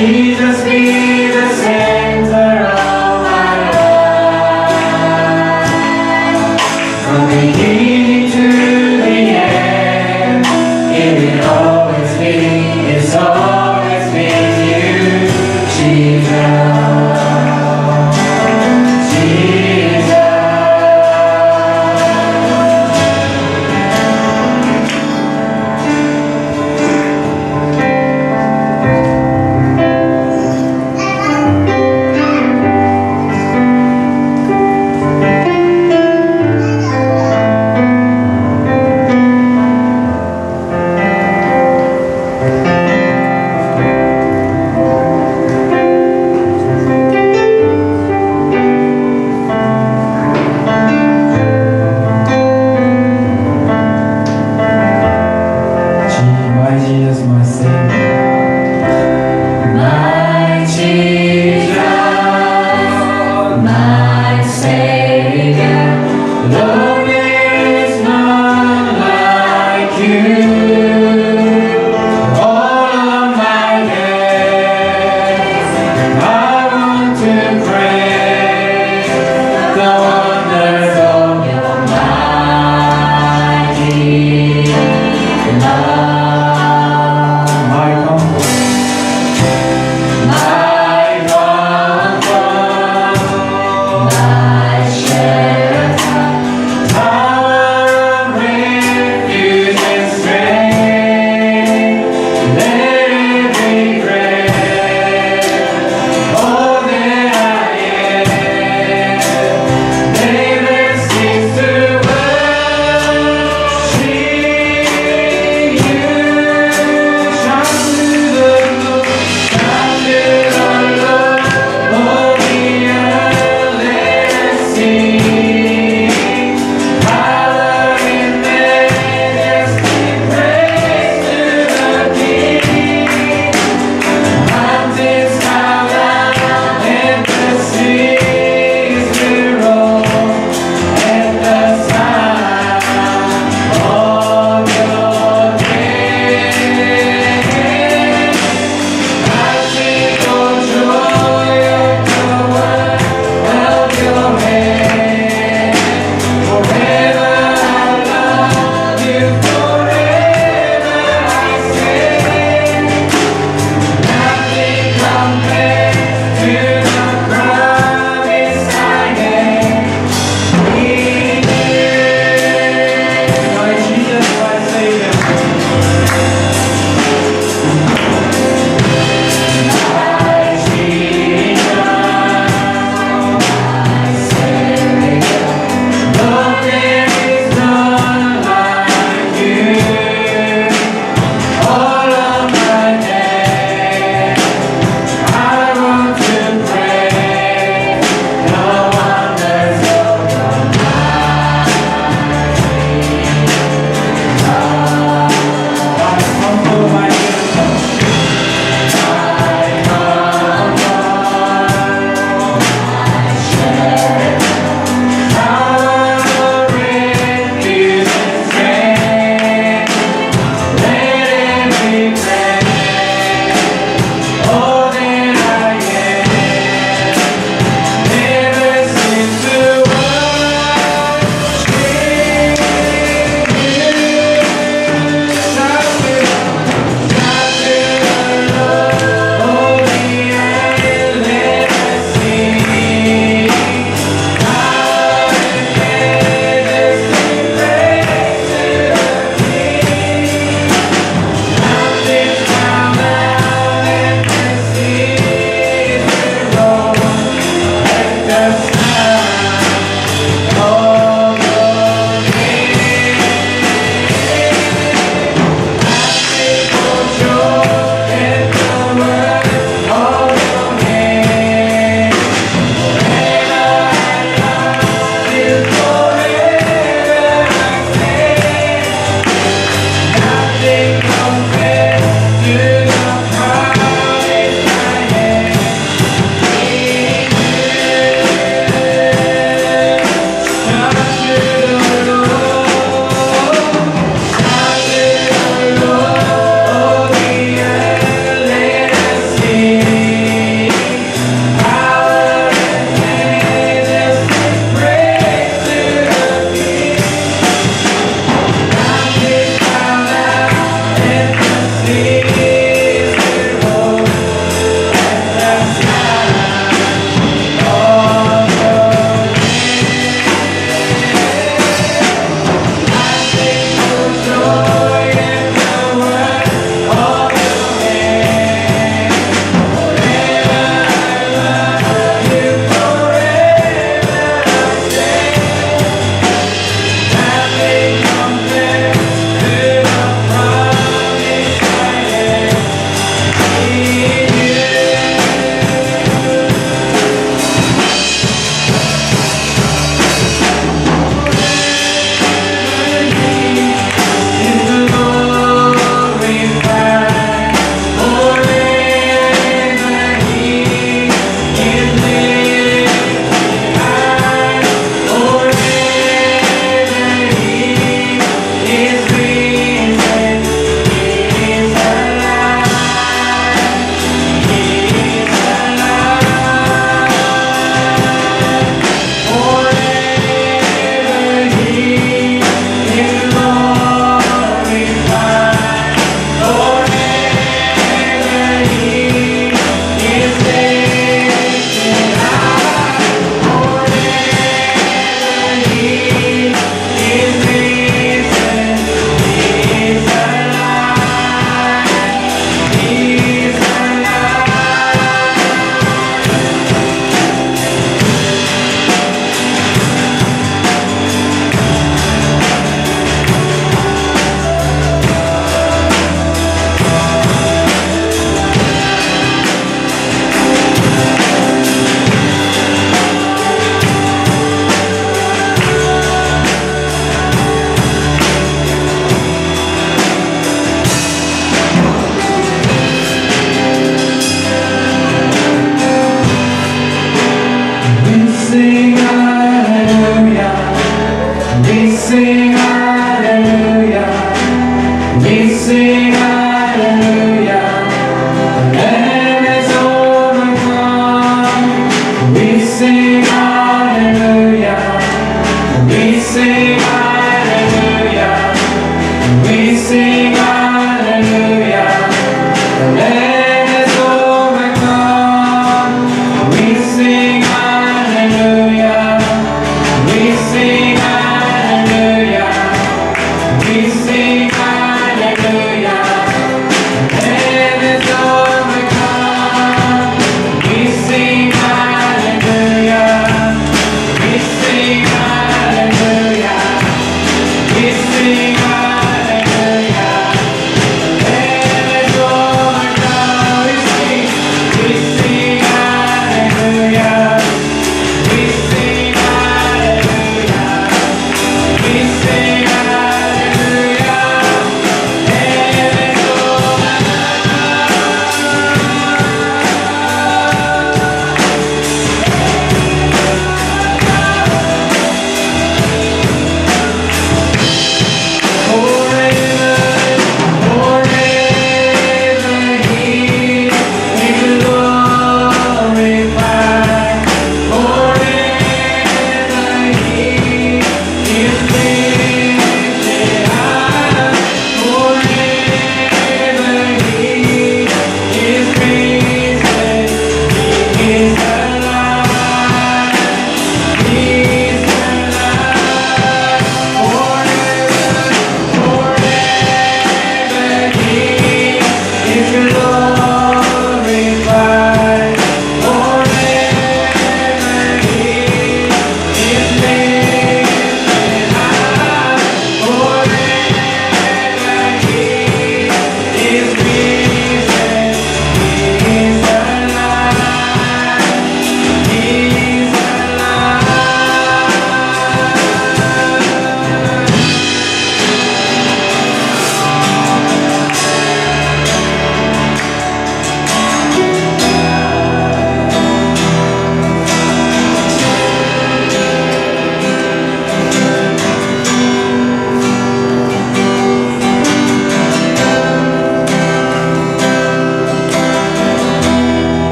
Jesus be the center of my life. From beginning to the end, it will always be, it's always been you, Jesus.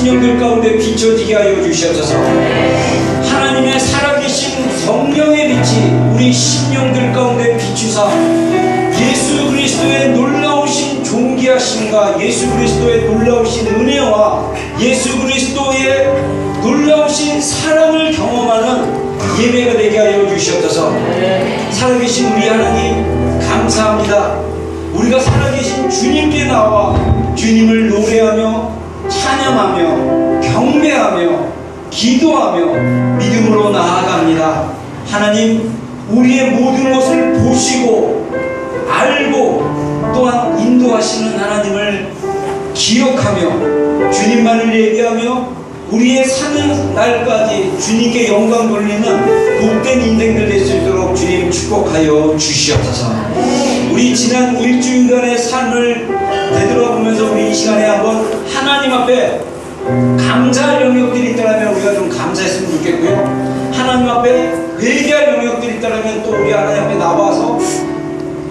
심령들 가운데 비춰지게 하여 주시옵소서. 하나님의 살아계신 성령의 빛이 우리 심령들 가운데 비추사 예수 그리스도의 놀라우신 존귀하심과 예수 그리스도의 놀라우신 은혜와 예수 그리스도의 놀라우신 사랑을 경험하는 예배가 되게 하여 주시옵소서. 살아계신 우리 하나님 감사합니다. 우리가 살아계신 주님께 나와 주님을 노래하며 찬양하며 경배하며 기도하며 믿음으로 나아갑니다. 하나님, 우리의 모든 것을 보시고 알고 또한 인도하시는 하나님을 기억하며 주님만을 예배하며 우리의 사는 날까지 주님께 영광 돌리는 복된 인생들 될 수 있도록 주님 축복하여 주시옵소서. 우리 지난 일주일간의 삶을 되돌아보면서 우리 이 시간에 한번 하나님 앞에 감사할 영역들이 있다면 우리가 좀 감사했으면 좋겠고요. 하나님 앞에 회개할 영역들이 있다면 또 우리 하나님 앞에 나와서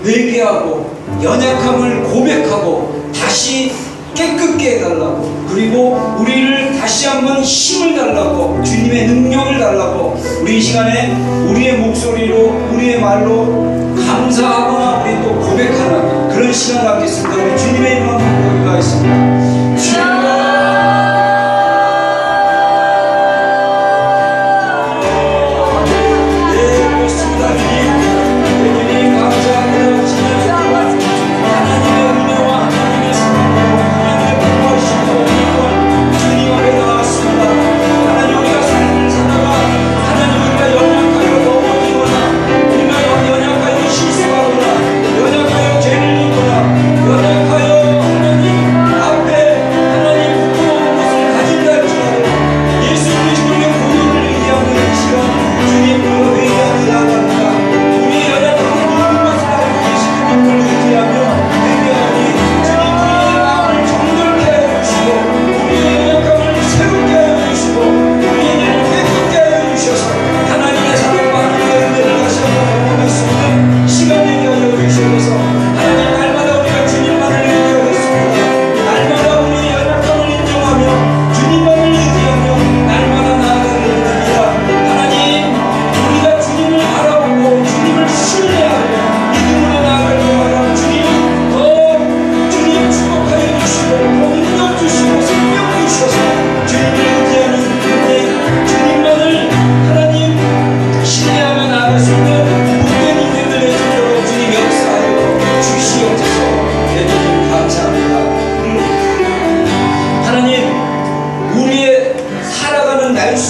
회개하고 연약함을 고백하고 다시 깨끗게 해달라고, 그리고 우리를 다시 한번 힘을 달라고, 주님의 능력을 달라고 우리 이 시간에 우리의 목소리로 우리의 말로 감사하거나 우리 또 고백하는 그런 시간 갖겠습니다. 우리 주님의 이름으로 고백하겠습니다.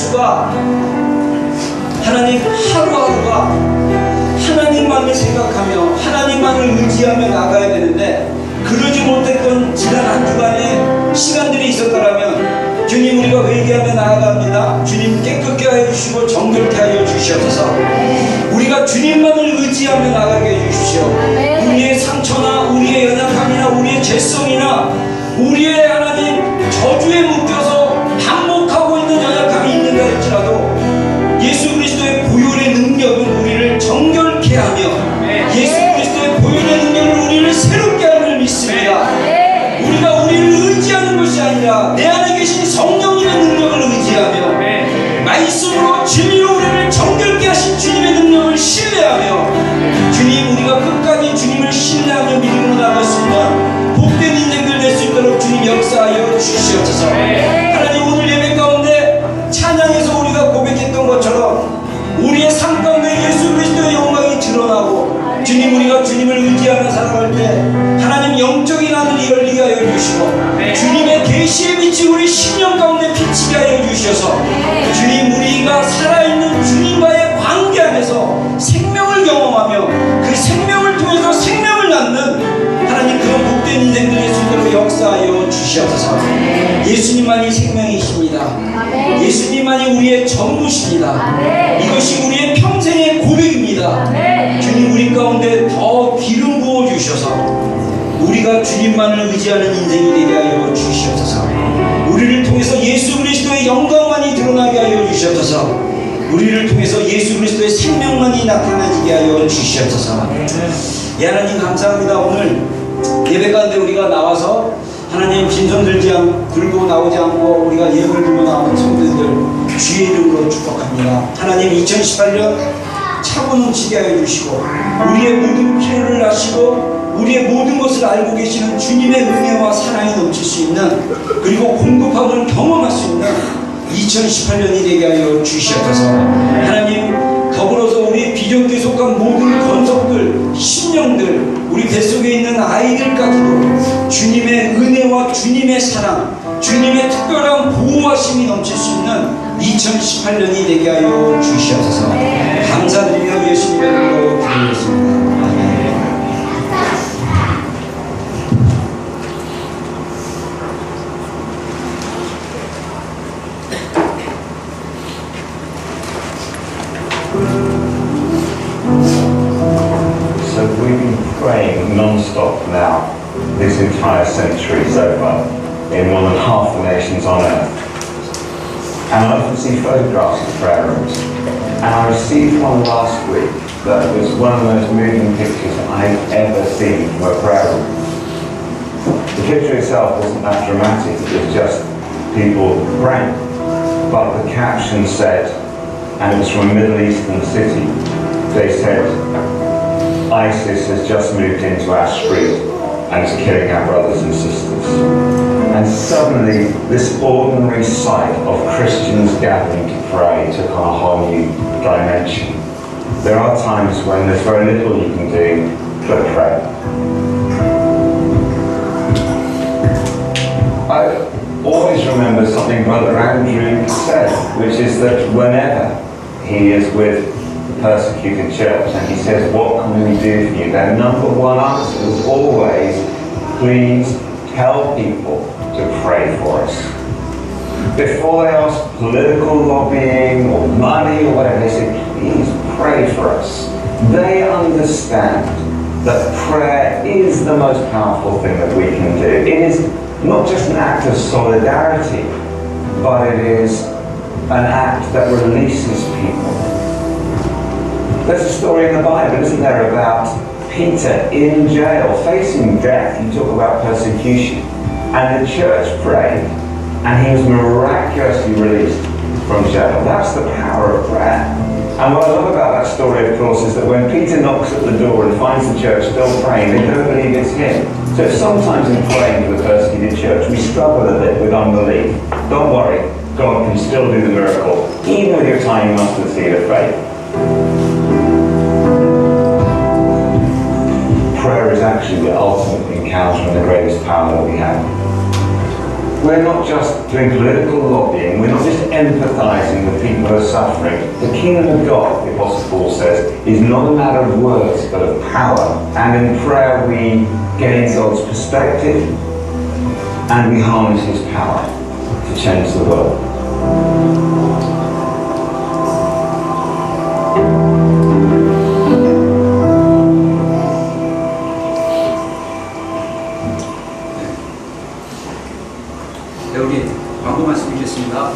주여 하나님 하루하루가 하나님만을 생각하며 하나님만을 의지하며 나가야 되는데 그러지 못했던 지난 한 주간의 시간들이 있었더라면 주님, 우리가 회개하며 나아갑니다. 주님 깨끗게 하여 주시고 정결케 하여 주시옵소서. 우리가 주님만을 의지하며 나가게 해 주십시오. 우리의 상처나 우리의 연약함이나 우리의 죄성이나 우리의 하나님 저주에 묶여서 반복하고 있는 연약함이 있는가 할지라도 예수 그리스도의 보혈의 능력은 우리를 정결케 하며 예수 그리스도의 보혈의 능력은 우리를 새롭게 함을 믿습니다. 우리가 우리를 의지하는 것이 아니라 내 안에 계신 성령님의 능력을 의지하며 말씀으로 진리로 우리를 정결케 하신 주님의 능력을 신뢰하며 주님, 우리가 끝까지 주님을 신뢰하며 믿음으로 나갈 수 있는 복된 인생들 될 수 있도록 주님 역사하여 주시옵소서. 하나님, 오늘 예배 가운데 찬양에서 우리가 고백했던 것처럼 우리의 삶 가운데 예수 그리스도의 영광이 드러나고 주님, 우리가 주님을 의지하며 살아갈 때 하나님 영적인 하늘이 열리게 하여 주시고 주님의 계시의 빛이 우리 심령 가운데 비치게 하여 주셔서 주님, 우리가 살아있는 주님과의 관계 안에서 생명을 경험하며 그 생명을 통해서 생명을 낳는 하나님 그런 복된 인생들의 수도로 역사하여 주시옵소서. 예수님만이 생명이십니다. 예수님만이 우리의 전부십니다. 이것이 우리의 평생의 고백입니다. 주님, 우리 가운데 더 기름 부어 주셔서 우리가 주님만을 의지하는 인생이 되게 하여 주시옵소서. 우리를 통해서 예수 그리스도의 영광만이 드러나게 하여 주시옵소서. 우리를 통해서 예수 그리스도의 생명만이 나타나게 하여 주시옵소서. 예, 하나님 감사합니다. 오늘 예배 가운데 우리가 나와서 하나님 빈손 들고 나오지 않고 우리가 예물을 들고 나오는 성도들 주의 이름으로 축복합니다. 하나님, 2018년 차고 넘치게 하여 주시고 우리의 모든 필요를 아시고 우리의 모든 것을 알고 계시는 주님의 은혜와 사랑이 넘칠 수 있는, 그리고 공급하시는 행복함을 경험할 수 있는 2018년이 되게 하여 주시옵소서. 하나님, 더불어서 우리 비정규에 속한 모든 권속들, 신령들, 우리 뱃속에 있는 아이들까지도 주님의 은혜와 주님의 사랑, 주님의 특별한 보호하심이 넘칠 수 있는 2018년이 되게 하여 주시옵소서. 감사드리며 예수님의 이름으로 기도했습니다. 아멘. So we've been praying non-stop now, this entire century so far, in more than half the nations on earth. And I often see photographs of prayer rooms. And I received one last week that was one of the most moving pictures I've ever seen from a prayer room. The picture itself wasn't that dramatic, it was just people praying. But the caption said, and it was from a Middle Eastern city, they said, ISIS has just moved into our street and is killing our brothers and sisters. And suddenly, this ordinary sight of Christians gathering to pray took on a whole new dimension. There are times when there's very little you can do but pray. I always remember something Brother Andrew said, which is that whenever he is with the persecuted church and he says, what can we do for you? Their number one answer is always, please tell people to pray for us. Before they ask political lobbying or money or whatever, they say, please pray for us. They understand that prayer is the most powerful thing that we can do. It is not just an act of solidarity, but it is an act that releases people. There's a story in the Bible, isn't there, about Peter in jail, facing death. You talk about persecution. And the church prayed, and he was miraculously released from jail. That's the power of prayer. And what I love about that story, of course, is that when Peter knocks at the door and finds the church still praying, they don't believe it's him. So sometimes in praying for the persecuted church, we struggle a bit with unbelief. Don't worry, God can still do the miracle, even with your tiny mustard seed of faith. Prayer is actually the ultimate encounter and the greatest power that we have. We're not just doing political lobbying, we're not just empathizing with people who are suffering. The kingdom of God, the Apostle Paul says, is not a matter of words, but of power. And in prayer we gain God's perspective and we harness his power to change the world. 우리 광고 말씀드리겠습니다.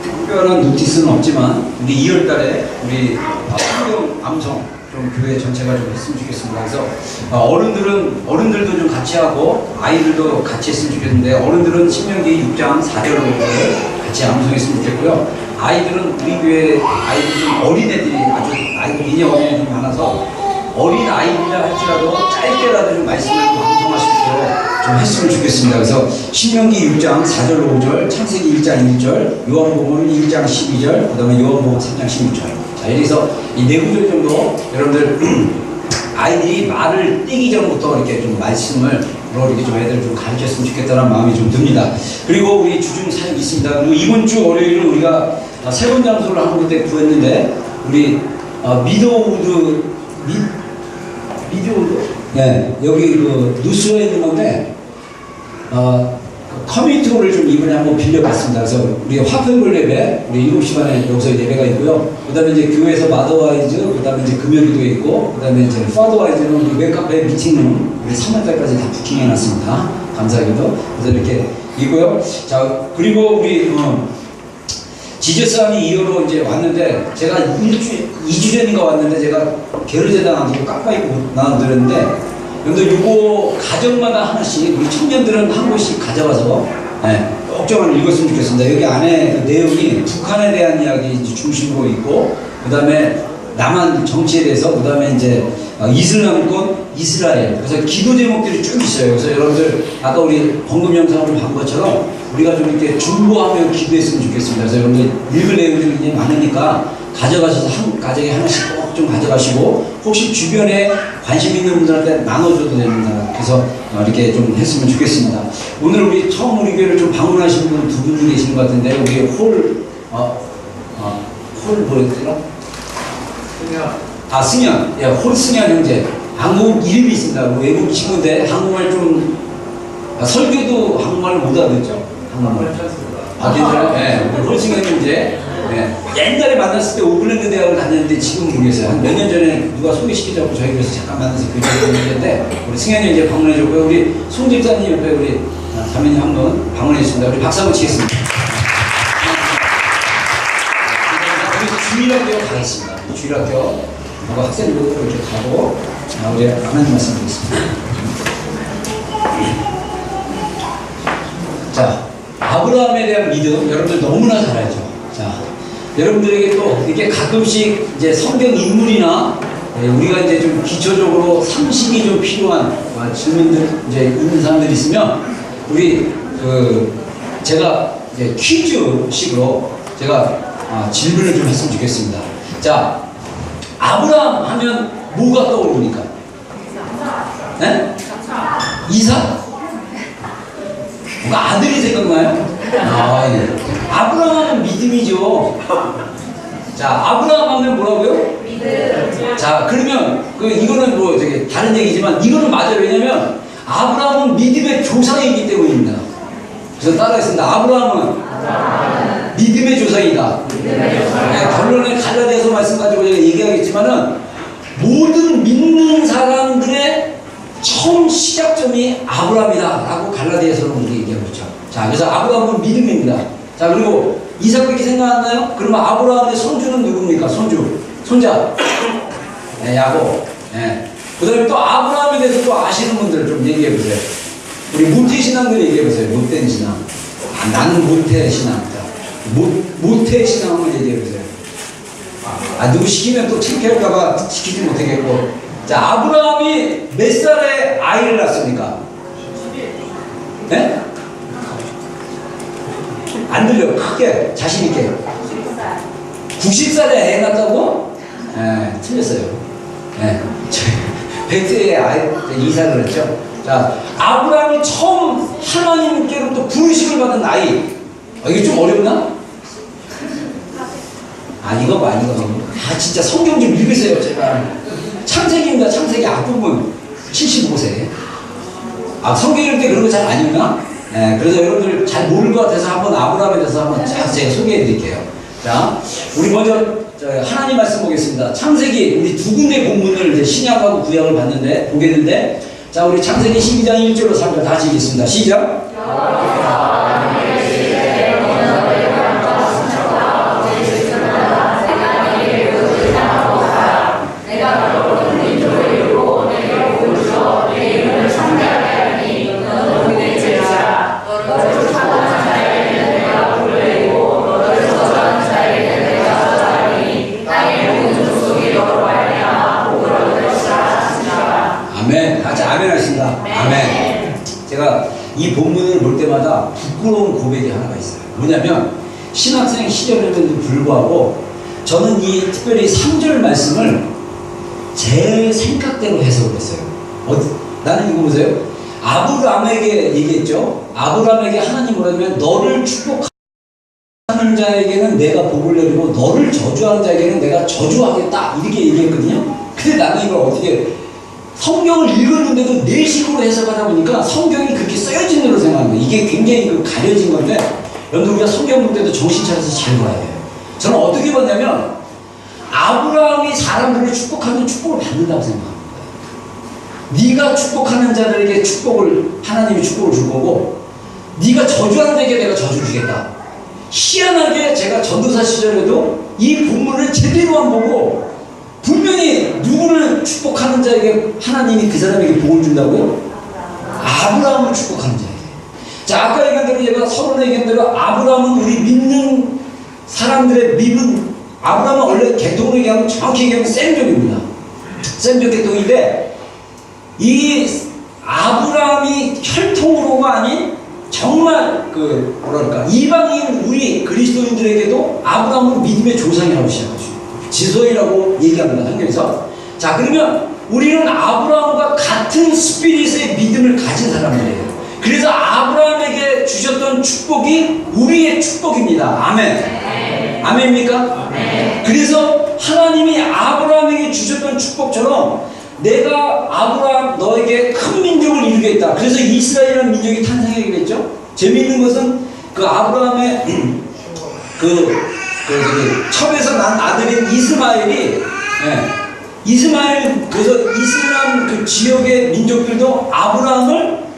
특별한 노티스는 없지만 우리 2월달에 우리 성경 암송 좀 교회 전체가 좀 했으면 좋겠습니다. 그래서 어른들도 좀 같이 하고 아이들도 같이 했으면 좋겠는데 어른들은 신명기 6장 4절을 같이 암송했으면 좋겠고요. 아이들은 우리 교회 아이들 좀 어린애들이 아주 아이들 미니 어린애들이 많아서 어린 아이들이라 할지라도 짧게라도 좀 말씀을 방송할 수 있도록 좀 했으면 좋겠습니다. 그래서 신명기 6장 4절 5절, 창세기 1장 1절, 요한복음 1장 12절, 그 다음에 요한복음 3장 16절. 자, 이래서 이 네 구절 정도 여러분들 아이들이 말을 떼기 전부터 이렇게 좀 말씀을 이렇게 좀 애들 좀 가르쳤으면 좋겠다는 마음이 좀 듭니다. 그리고 우리 주중 사역이 있습니다. 그리고 이번 주 월요일은 우리가 세 번 장소를 한 군데 구했는데 우리 미드우드 네, 여기 그 누스에 있는 건데 커뮤니티 홀을 좀 이번에 한번 빌려봤습니다. 그래서 우리 화평글 예배 우리 7시 반에 여기서 예배가 있고요. 그 다음에 이제 교회에서 마더와이즈, 그 다음에 이제 금요기도 있고, 그 다음에 이제 파더와이즈는 우리 웹카페 미팅룸 우리 3월달까지 다 부킹해놨습니다. 감사하게도. 그래서 이렇게 있고요. 자, 그리고 우리 지저스함이 2호로 이제 왔는데 제가 2주 전인가 왔는데 제가 게르제단 안 두고 깜빡 잊고 나눠드렸는데 여러분들 이거 가정마다 하나씩 우리 청년들은 한 곳씩 가져와서 꼭정을 읽었으면 좋겠습니다. 여기 안에 그 내용이 북한에 대한 이야기 중심으로 있고 그 다음에 남한 정치에 대해서, 그 다음에 이제 이슬람권, 이스라엘. 그래서 기도 제목들이 쭉 있어요. 그래서 여러분들 아까 우리 번금 영상을 본 것처럼 우리가 좀 이렇게 중보하며 기도했으면 좋겠습니다. 그래서 여러분들 읽을 내용들이 굉장히 많으니까 가져가셔서 한 가정에 하나씩 꼭 좀 가져가시고, 혹시 주변에 관심 있는 분들한테 나눠줘도 됩니다. 그래서 이렇게 좀 했으면 좋겠습니다. 오늘 우리 처음 우리 교회를 좀 방문하신 분 두 분 계신 것 같은데, 우리 홀 뭐였더라? 승현. 예, 홀 승현 형제. 한국 이름이 있습니다. 외국 친구인데 한국말 좀, 설교도 한국말을 못 알아듣죠? 한국말. 괜찮아요? 네, 우리 홀 승현 형제. 네. 옛날에 만났을 때 오클랜드 대학을 다녔는데 지금 모르겠어요. 한 몇 년 전에 누가 소개시키자고 저희 교회에서 잠깐 만나서 교제했는데, 우리 승현이 이제 방문해줬고요. 우리 송 집사님 옆에 우리 자매님 한 분 방문해주셨습니다. 우리 박수 한번 치겠습니다. 우리 주일학교 가겠습니다. 주일학교 하고 학생들도 이렇게 가고, 우리 하나님 말씀 드리겠습니다. 자, 아브라함에 대한 믿음 여러분들 너무나 잘 알죠. 자, 여러분들에게 또 이렇게 가끔씩 이제 성경 인물이나 우리가 이제 좀 기초적으로 상식이 좀 필요한 질문들 이제 있는 사람들이 있으면, 우리 제가 이제 퀴즈식으로 제가 질문을 좀 했으면 좋겠습니다. 자, 아브라함 하면 뭐가 떠오릅니까? 네? 이삭? 뭔가 아들이 생각나요? 예. 아브라함 하면 믿음이죠. 자, 아브라함 하면 뭐라고요? 믿음. 자, 그러면 이거는 뭐 되게 다른 얘기지만 이거는 맞아요. 왜냐면 아브라함은 믿음의 조상이기 때문입니다. 그래서 따라했습니다. 아브라함은 믿음의 조상이다. 네, 결론에 갈라디아서 말씀 가지고 제가 얘기하겠지만은, 모든 믿는 사람들의 처음 시작점이 아브라함이다라고 갈라디아서는 우리 얘기하고 있죠. 자, 그래서 아브라함은 믿음입니다. 자, 그리고 이삭밖에 생각 안 나요? 그러면 아브라함의 손주는 누굽니까? 손자. 네, 야곱. 네. 그 다음에 또 아브라함에 대해서 또 아시는 분들 좀 얘기해 보세요. 우리 모태 신앙들 얘기해 보세요. 못된 신앙. 나는 모태 신앙. 모태 신앙 한번 얘기해 보세요. 누구 시키면 또 창피할까봐 시키지 못하겠고. 자, 아브라함이 몇 살에 아이를 낳습니까? 네? 안 들려. 크게 자신있게 90살에 애 낳았다고? 네, 틀렸어요. 네. 100세에 아이 이삭을 했죠. 자, 아브라함이 처음 하나님께로부터 부르심을 받은 나이. 이게 좀 어렵나? 이거 봐, 이거. 진짜 성경 좀 읽으세요, 제발. 창세기입니다. 창세기 앞부분 75세. 성경 읽을 때 그런 거 잘 안 읽나? 네, 그래서 여러분들 잘 모를 것 같아서 한번 아브라함에 대해서 한번 자세히 소개해 드릴게요. 자, 우리 먼저 하나님 말씀 보겠습니다. 창세기, 우리 두 군데 본문을 이제 신약하고 구약을 보겠는데, 자, 우리 창세기 12장 1절로 3절 다 같이 읽겠습니다. 시작. 이 본문을 볼 때마다 부끄러운 고백이 하나가 있어요. 뭐냐면, 신학생 시절임에도 불구하고 저는 이 특별히 3절 말씀을 제 생각대로 해석을 했어요. 나는 이거 보세요. 아브라함에게 얘기했죠. 아브라함에게 하나님 뭐라냐면, 너를 축복하는 자에게는 내가 복을 내리고 너를 저주하는 자에게는 내가 저주하겠다, 이렇게 얘기했거든요. 근데 나는 이걸 어떻게, 성경을 읽었는데도 내 식으로 해석하다 보니까 성경이 그렇게 써여진 대로 생각합니다. 이게 굉장히 가려진 건데, 여러분 우리가 성경 볼 때도 정신 차려서 잘 봐야 돼요. 저는 어떻게 봤냐면, 아브라함이 사람들을 축복하면 축복을 받는다고 생각합니다. 네가 축복하는 자들에게 하나님이 축복을 줄 거고, 네가 저주하는 자에게 내가 저주를 주겠다. 희한하게 제가 전도사 시절에도 이 본문을 제대로 안 보고, 분명히 누구를 축복하는 자에게 하나님이 그 사람에게 복을 준다고요? 아브라함을 축복하는 자에게. 자, 아까 얘기한 대로, 제가 서론에 얘기한 대로 아브라함은 우리 믿는 사람들의 믿음, 아브라함은 원래 계통으로 얘기하면 정확히 얘기하면 셈족입니다. 셈족 계통인데 이 아브라함이 혈통으로가 아닌 정말 그 뭐랄까 이방인 우리 그리스도인들에게도 아브라함은 믿음의 조상이라고 시작하죠. 지소이라고 얘기합니다. 성경에서. 자, 그러면 우리는 아브라함과 같은 스피릿의 믿음을 가진 사람들이에요. 그래서 아브라함에게 주셨던 축복이 우리의 축복입니다. 아멘. 아멘입니까? 그래서 하나님이 아브라함에게 주셨던 축복처럼 내가 아브라함 너에게 큰 민족을 이루겠다. 그래서 이스라엘이라는 민족이 탄생하게 됐죠. 재미있는 것은 그 아브라함의 첩에서 난 아들인 이스마엘이 이스마엘 그래서 이슬람 그 지역의 민족들도 아브라함을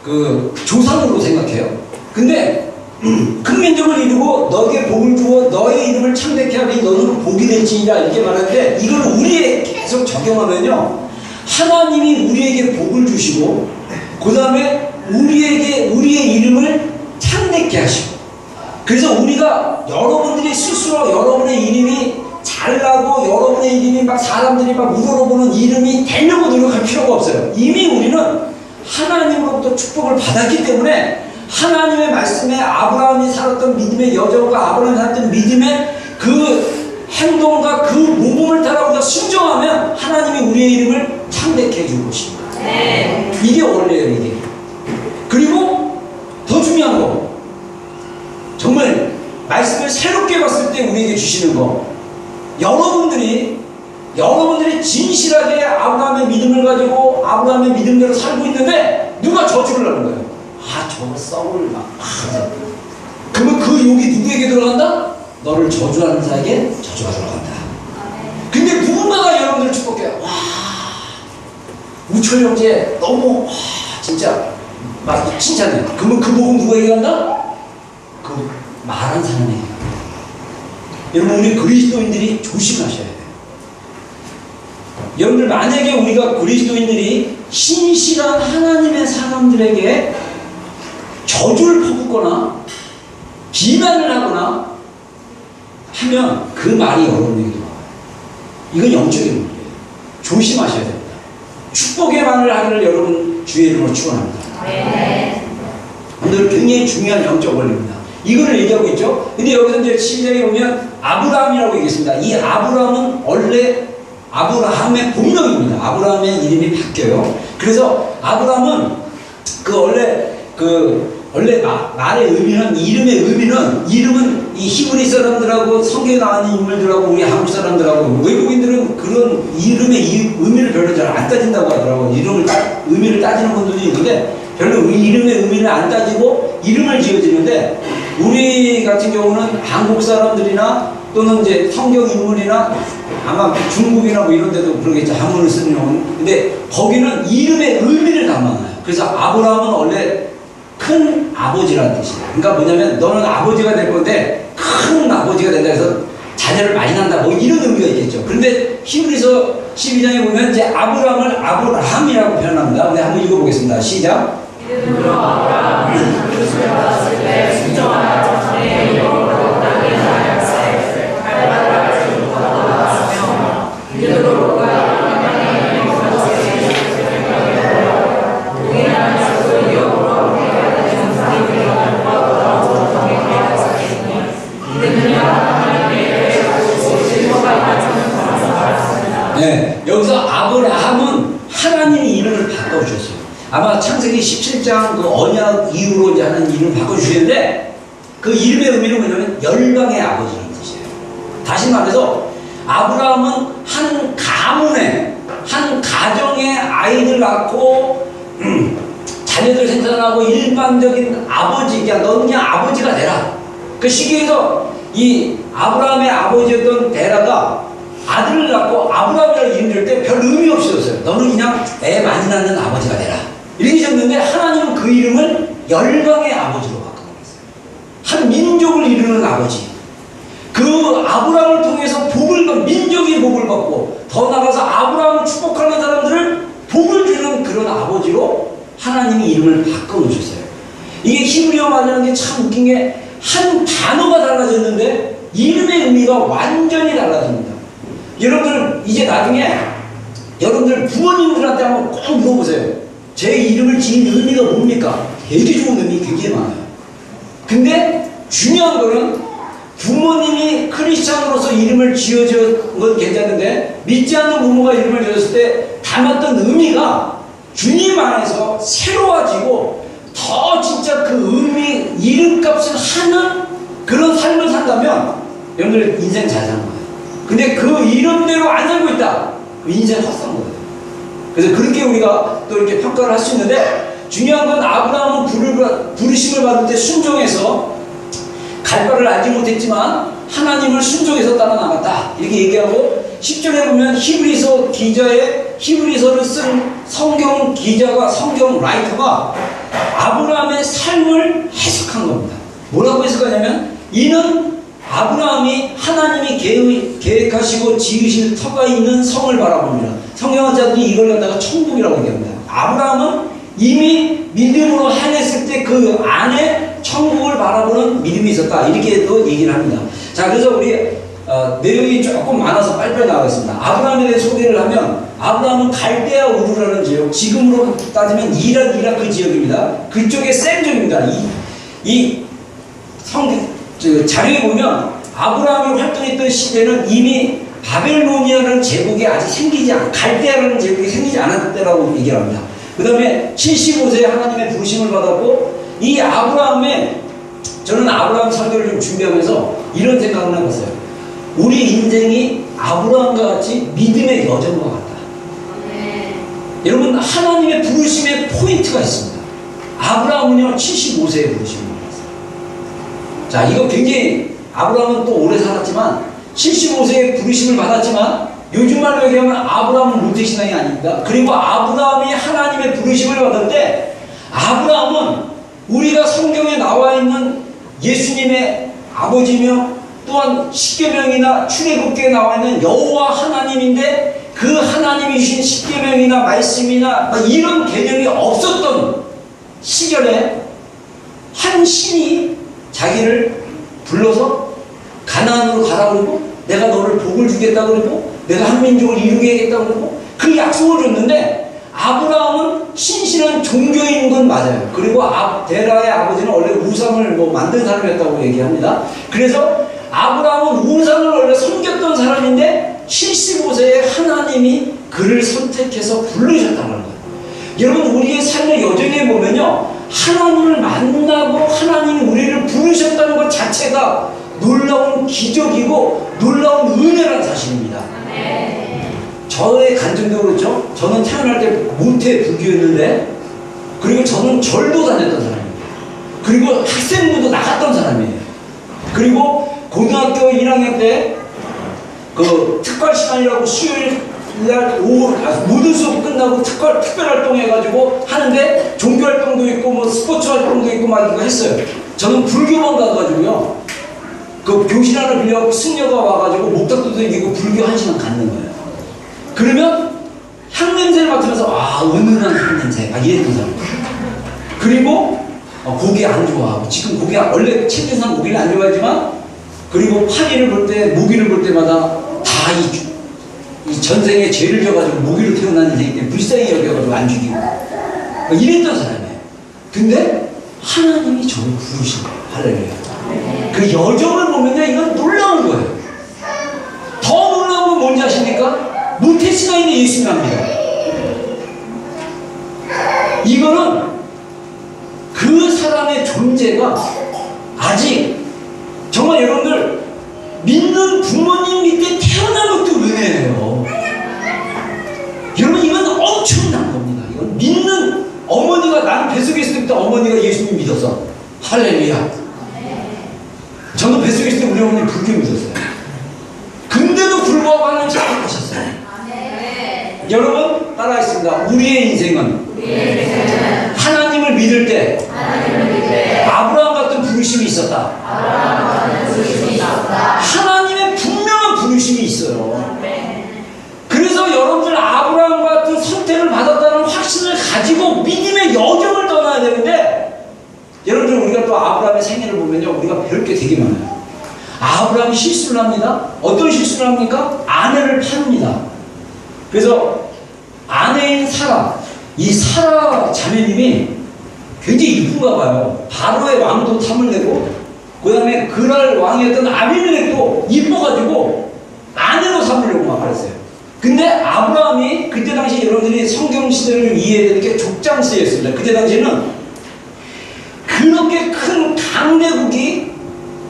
그 조상으로 생각해요. 근데 큰 민족을 이루고 너에게 복을 주어 너의 이름을 창대케 하니 너는 복이 될지니라 이렇게 말하는데 이걸 우리에 계속 적용하면요 하나님이 우리에게 복을 주시고 그 다음에 우리에게 우리의 이름을 창대케 하시고 그래서 우리가 여러분들이 스스로 여러분의 이름이 잘나고 여러분의 이름이 막 사람들이 막 우러러보는 이름이 되려고 노력할 필요가 없어요. 이미 우리는 하나님으로부터 축복을 받았기 때문에 하나님의 말씀에 아브라함이 살았던 믿음의 여정과 아브라함이 살았던 믿음의 그 행동과 그 모범을 따라 우리가 순종하면 하나님이 우리의 이름을 창대케 해줄 것입니다. 이게 원래예요. 이게. 그리고 더 중요한 거 정말 말씀을 새롭게 봤을 때 우리에게 주시는 거 여러분들이 진실하게 아브라함의 믿음을 가지고 아브라함의 믿음대로 살고 있는데 누가 저주를 하는 거예요. 아 저거 썩을 막 그러면 그 욕이 누구에게 들어간다? 너를 저주하는 자에게 저주가 들어간다. 근데 누군가가 여러분들을 축복해요. 와 우철 형제 너무 와 진짜 막 칭찬해. 그러면 그 복은 누구에게 간다? 그 말한 사람에게 간다. 여러분 우리 그리스도인들이 조심하셔야 돼요. 여러분들 만약에 우리가 그리스도인들이 신실한 하나님의 사람들에게 저주를 퍼붓거나 비난을 하거나 하면 그 말이 여러분에게 들어와요. 이건 영적인 문제예요. 조심하셔야 됩니다. 축복의 말을 하기를 여러분 주의 이름으로 축원합니다. 오늘 굉장히 중요한 영적 원리입니다. 이거를 얘기하고 있죠. 근데 여기서 이제 12장에 보면 아브라함이라고 얘기했습니다. 이 아브라함은 원래 아브라함의 본명입니다. 아브라함의 이름이 바뀌어요. 그래서 아브라함은 원래 말의 의미는 이름은 이 히브리 사람들하고 성경에 나오는 인물들하고 우리 한국 사람들하고 외국인들은 그런 이름의 의미를 별로 잘 안 따진다고 하더라고요. 의미를 따지는 분들도 있는데 별로 이름의 의미를 안 따지고 이름을 지어지는데 우리 같은 경우는 한국 사람들이나 또는 이제 성경 인물이나 아마 중국이나 뭐 이런 데도 그러겠죠. 한문을 쓰는 경우는. 근데 거기는 이름의 의미를 담아놔요. 그래서 아브라함은 원래 큰 아버지라는 뜻이에요. 그러니까 뭐냐면 너는 아버지가 될 건데 큰 아버지가 된다 해서 자녀를 많이 낳는다 뭐 이런 의미가 있겠죠. 그런데 히브리서 12장에 보면 이제 아브라함을 아브라함이라고 표현합니다. 우리 한번 읽어보겠습니다. 시작. 이름으로 아브라함 그리스도를 받았을 때 순종하여 자기의 이름으로 땅에 나갈 사역을 발바닥을 주고 받아왔으며 이름으로 그가 땅에 이름을 가졌을 때 동일한 약속을 이어오러 우리가 되는 상이 되어갈 것과 더불어 경계하여 사시니 이들은 하나님의 가지고 실버가 맞추는 것을 알았습니다. 여기서 아브라함은 하나님이 이름을 바꿔주셨어요. 아마 창세기 17장 그 언약 이후로 이제 하는 이름을 바꿔주시는데 그 이름의 의미는 뭐냐면 열방의 아버지라는 뜻이에요. 다시 말해서 아브라함은 한 가문에 한 가정에 아이들 낳고 자녀들 생산하고 일반적인 아버지 너는 그냥 아버지가 되라. 그 시기에서 이 아브라함의 아버지였던 데라가 아들을 낳고 아브라함이라고 이름 줄 때 별 의미 없이 줬어요. 너는 그냥 애 많이 낳는 아버지가 되라. 이렇게 줬는데 하나님은 그 이름을 열방의 아버지로 바꿔버렸어요. 한 민족을 이루는 아버지. 그 아브라함을 통해서 민족이 복을 받고 더 나아가서 아브라함을 축복하는 사람들을 복을 주는 그런 아버지로 하나님이 이름을 바꿔놓으셨어요. 이게 히브리어 말이라는 게 참 웃긴 게 한 단어가 달라졌는데 이름의 의미가 완전히 달라집니다. 여러분들 이제 나중에 여러분들 부모님들한테 한번 꼭 물어보세요. 제 이름을 지은 의미가 뭡니까? 되게 좋은 의미 굉장히 많아요. 근데 중요한 거는 부모님이 크리스찬으로서 이름을 지어준 건 괜찮은데 믿지 않는 부모가 이름을 지었을 때 담았던 의미가 주님 안에서 새로워지고 더 진짜 그 의미, 이름값을 하는 그런 삶을 산다면 여러분들 인생 잘 사는 거예요. 근데 그 이름대로 안 살고 있다. 그 인생 헛산 거예요. 그래서 그렇게 우리가 또 이렇게 평가를 할 수 있는데 중요한 건 아브라함은 부르심을 받을 때 순종해서 갈 바를 알지 못했지만 하나님을 순종해서 따라 나갔다. 이렇게 얘기하고 10절에 보면 히브리서를 쓴 성경 기자가 성경 라이터가 아브라함의 삶을 해석한 겁니다. 뭐라고 해석하냐면 이는 아브라함이 하나님이 계획하시고 지으실 터가 있는 성을 바라봅니다. 성경학자들이 이걸 갖다가 천국이라고 얘기합니다. 아브라함은 이미 믿음으로 행했을 때 그 안에 천국을 바라보는 믿음이 있었다. 이렇게도 얘기를 합니다. 자, 그래서 우리 내용이 조금 많아서 빨리빨리 나가겠습니다. 아브라함에 대해 소개를 하면 아브라함은 갈대아 우르라는 지역, 지금으로 따지면 이라크 지역입니다. 그쪽의 셈족입니다. 자료에 보면 아브라함이 활동했던 시대는 이미 바벨로니아라는 제국이 아직 갈대아라는 제국이 생기지 않았을 때라고 얘기를 합니다. 그 다음에 75세에 하나님의 부르심을 받았고 이 저는 아브라함 설교를 좀 준비하면서 이런 생각을 해봤어요. 우리 인생이 아브라함과 같이 믿음의 여정과 같다. 여러분 하나님의 부르심의 포인트가 있습니다. 아브라함은요 75세에 부르심을 받았어요. 자, 이거 굉장히 아브라함은 또 오래 살았지만 75세에 부르심을 받았지만 요즘 말로 얘기하면 아브라함은 모태신앙이 아닙니다. 그리고 아브라함이 하나님의 부르심을 받을 때 아브라함은 우리가 성경에 나와 있는 예수님의 아버지며 또한 십계명이나 출애굽기에 나와 있는 여호와 하나님인데 그 하나님이 주신 십계명이나 말씀이나 이런 개념이 없었던 시절에 한 신이 자기를 불러서 가나안으로 가라 그러고 내가 너를 복을 주겠다 그러고 내가 한 민족을 이루게 하겠다 그러고 그 약속을 줬는데 아브라함은 신실한 종교인 건 맞아요. 그리고 데라의 아버지는 원래 우상을 만든 사람이었다고 얘기합니다. 그래서 아브라함은 우상을 원래 섬겼던 사람인데 75세에 하나님이 그를 선택해서 부르셨다는 거예요. 여러분 우리의 삶의 여정에 보면요 하나님을 만나고 하나님이 우리를 부르셨다는 것 자체가 놀라운 기적이고 놀라운 은혜라는 사실입니다. 저의 간증도 그렇죠. 저는 태어날 때 모태 불교였는데 그리고 저는 절도 다녔던 사람이에요. 그리고 학생부도 나갔던 사람이에요. 그리고 고등학교 1학년 때 그 특별 시간이라고 수요일날 오후 모든 수업 끝나고 특별활동 해가지고 하는데 종교활동도 있고 스포츠 활동도 있고 막 이거 했어요. 저는 불교만 가가지고요 그 교실 하나 빌려갖고 승려가 와가지고 목탁도 댕기고 불교 1시간 갖는 거예요. 그러면 향냄새를 맡으면서 은은한 향냄새 막 이랬던 사람. 그리고 고기 안 좋아하고 지금 고기 원래 책임상 고기를 안 좋아하지만 그리고 파리를 볼 때 모기를 볼 때마다 다 이 전생에 죄를 져가지고 모기로 태어난 인생이 때문에 불쌍히 여겨가지고 안 죽이고 이랬던 사람이에요. 근데 하나님이 저를 부르신 거예요. 할렐루야. 그 여정을 보면요 이건 놀라운 거예요. 더 놀라운 건 뭔지 아십니까? 모태신앙인의 예수님입니다. 이거는 그 사람의 존재가 아직 정말 여러분들 믿는 부모님 밑에 태어난 것도 은혜예요. 여러분 이건 엄청난 겁니다. 이건 믿는 어머니가 나는 뱃속에 있을 때부터 어머니가 예수님 믿었어. 할렐루야. 저는 뱃속에 있을 때 우리 어머니 불교 믿었어요. 근데도 불구하고 하나님 사랑하셨어요. 여러분 따라하겠습니다. 우리의 인생은 하나님을 믿을 때 아브라함 같은 부르심이 있었다. 하나님의 분명한 부르심이 있어요. 그래서 여러분들 아브라함 같은 선택을 받았다는 확신을 가지고 믿음의 여정을 떠나야 되는데 여러분들 우리가 또 아브라함의 생애를 보면요 우리가 배울 게 되게 많아요. 아브라함이 실수를 합니다. 어떤 실수를 합니까? 아내를 팝니다. 그래서 아내인 사라, 이 사라 자매님이 굉장히 이쁜가 봐요. 바로의 왕도 탐을 내고, 그 다음에 그날 왕이었던 아비멜렉도 이뻐가지고 아내로 삼으려고 막 그랬어요. 근데 아브라함이 그때 당시 여러분들이 성경 시대를 이해해야 되는 게 족장시대였습니다. 그때 당시에는 그렇게 큰 강대국이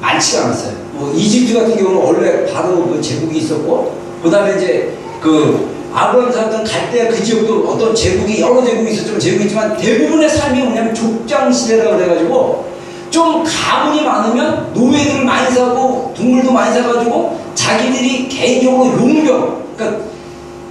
많지가 않았어요. 뭐 이집트 같은 경우는 원래 바로 그 제국이 있었고, 그 다음에 이제 그 아브라함 살던 갈대아 그 지역도 어떤 제국이 여러 제국이 있었지만 제국이지만 대부분의 삶이 뭐냐면 족장시대라고 그래가지고 좀 가문이 많으면 노예들을 많이 사고 동물도 많이 사가지고 자기들이 개인적으로 용병, 그러니까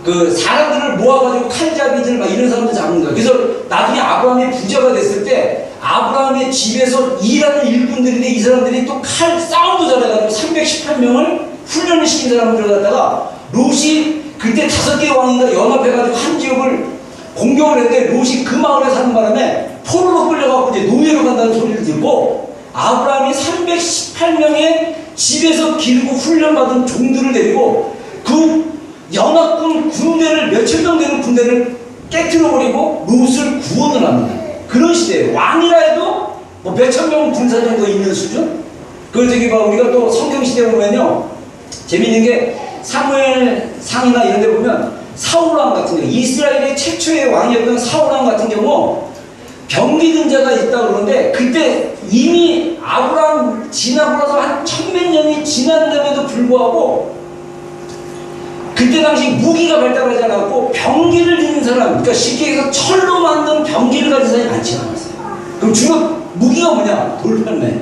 그 사람들을 모아가지고 칼잡이들 막 이런 사람들 잡는 거야. 그래서 나중에 아브라함이 부자가 됐을 때 아브라함의 집에서 일하는 일꾼들인데 이 사람들이 또 칼 싸움도 잘해가지고 318명을 훈련을 시킨 사람들을 갖다가 롯이 그때 5개 왕인가 연합해가지고 한 지역을 공격을 했는데 롯이 그 마을에 사는 바람에 포로로 끌려가고 이제 노예로 간다는 소리를 듣고 아브라함이 318명의 집에서 기르고 훈련받은 종들을 데리고 그 연합군 군대를 몇천 명 되는 군대를 깨트려버리고 롯을 구원을 합니다. 그런 시대에 왕이라 해도 뭐 몇천 명 군사 정도 있는 수준? 그걸 저기 봐 우리가 또 성경 시대 보면요 재밌는 게 사무엘 상이나 이런 데 보면 사울왕 같은 경우 이스라엘의 최초의 왕이었던 사울왕 같은 경우 병기 든 자가 있다고 그러는데 그때 이미 아브라함 지나고 나서 한 1000몇 년이 지났음에도 불구하고 그때 당시 무기가 발달하지 않았고 병기를 드는 사람, 그러니까 쉽게 얘기해서 철로 만든 병기를 가진 사람이 많지 않았어요. 그럼 주로 무기가 뭐냐? 돌팔매.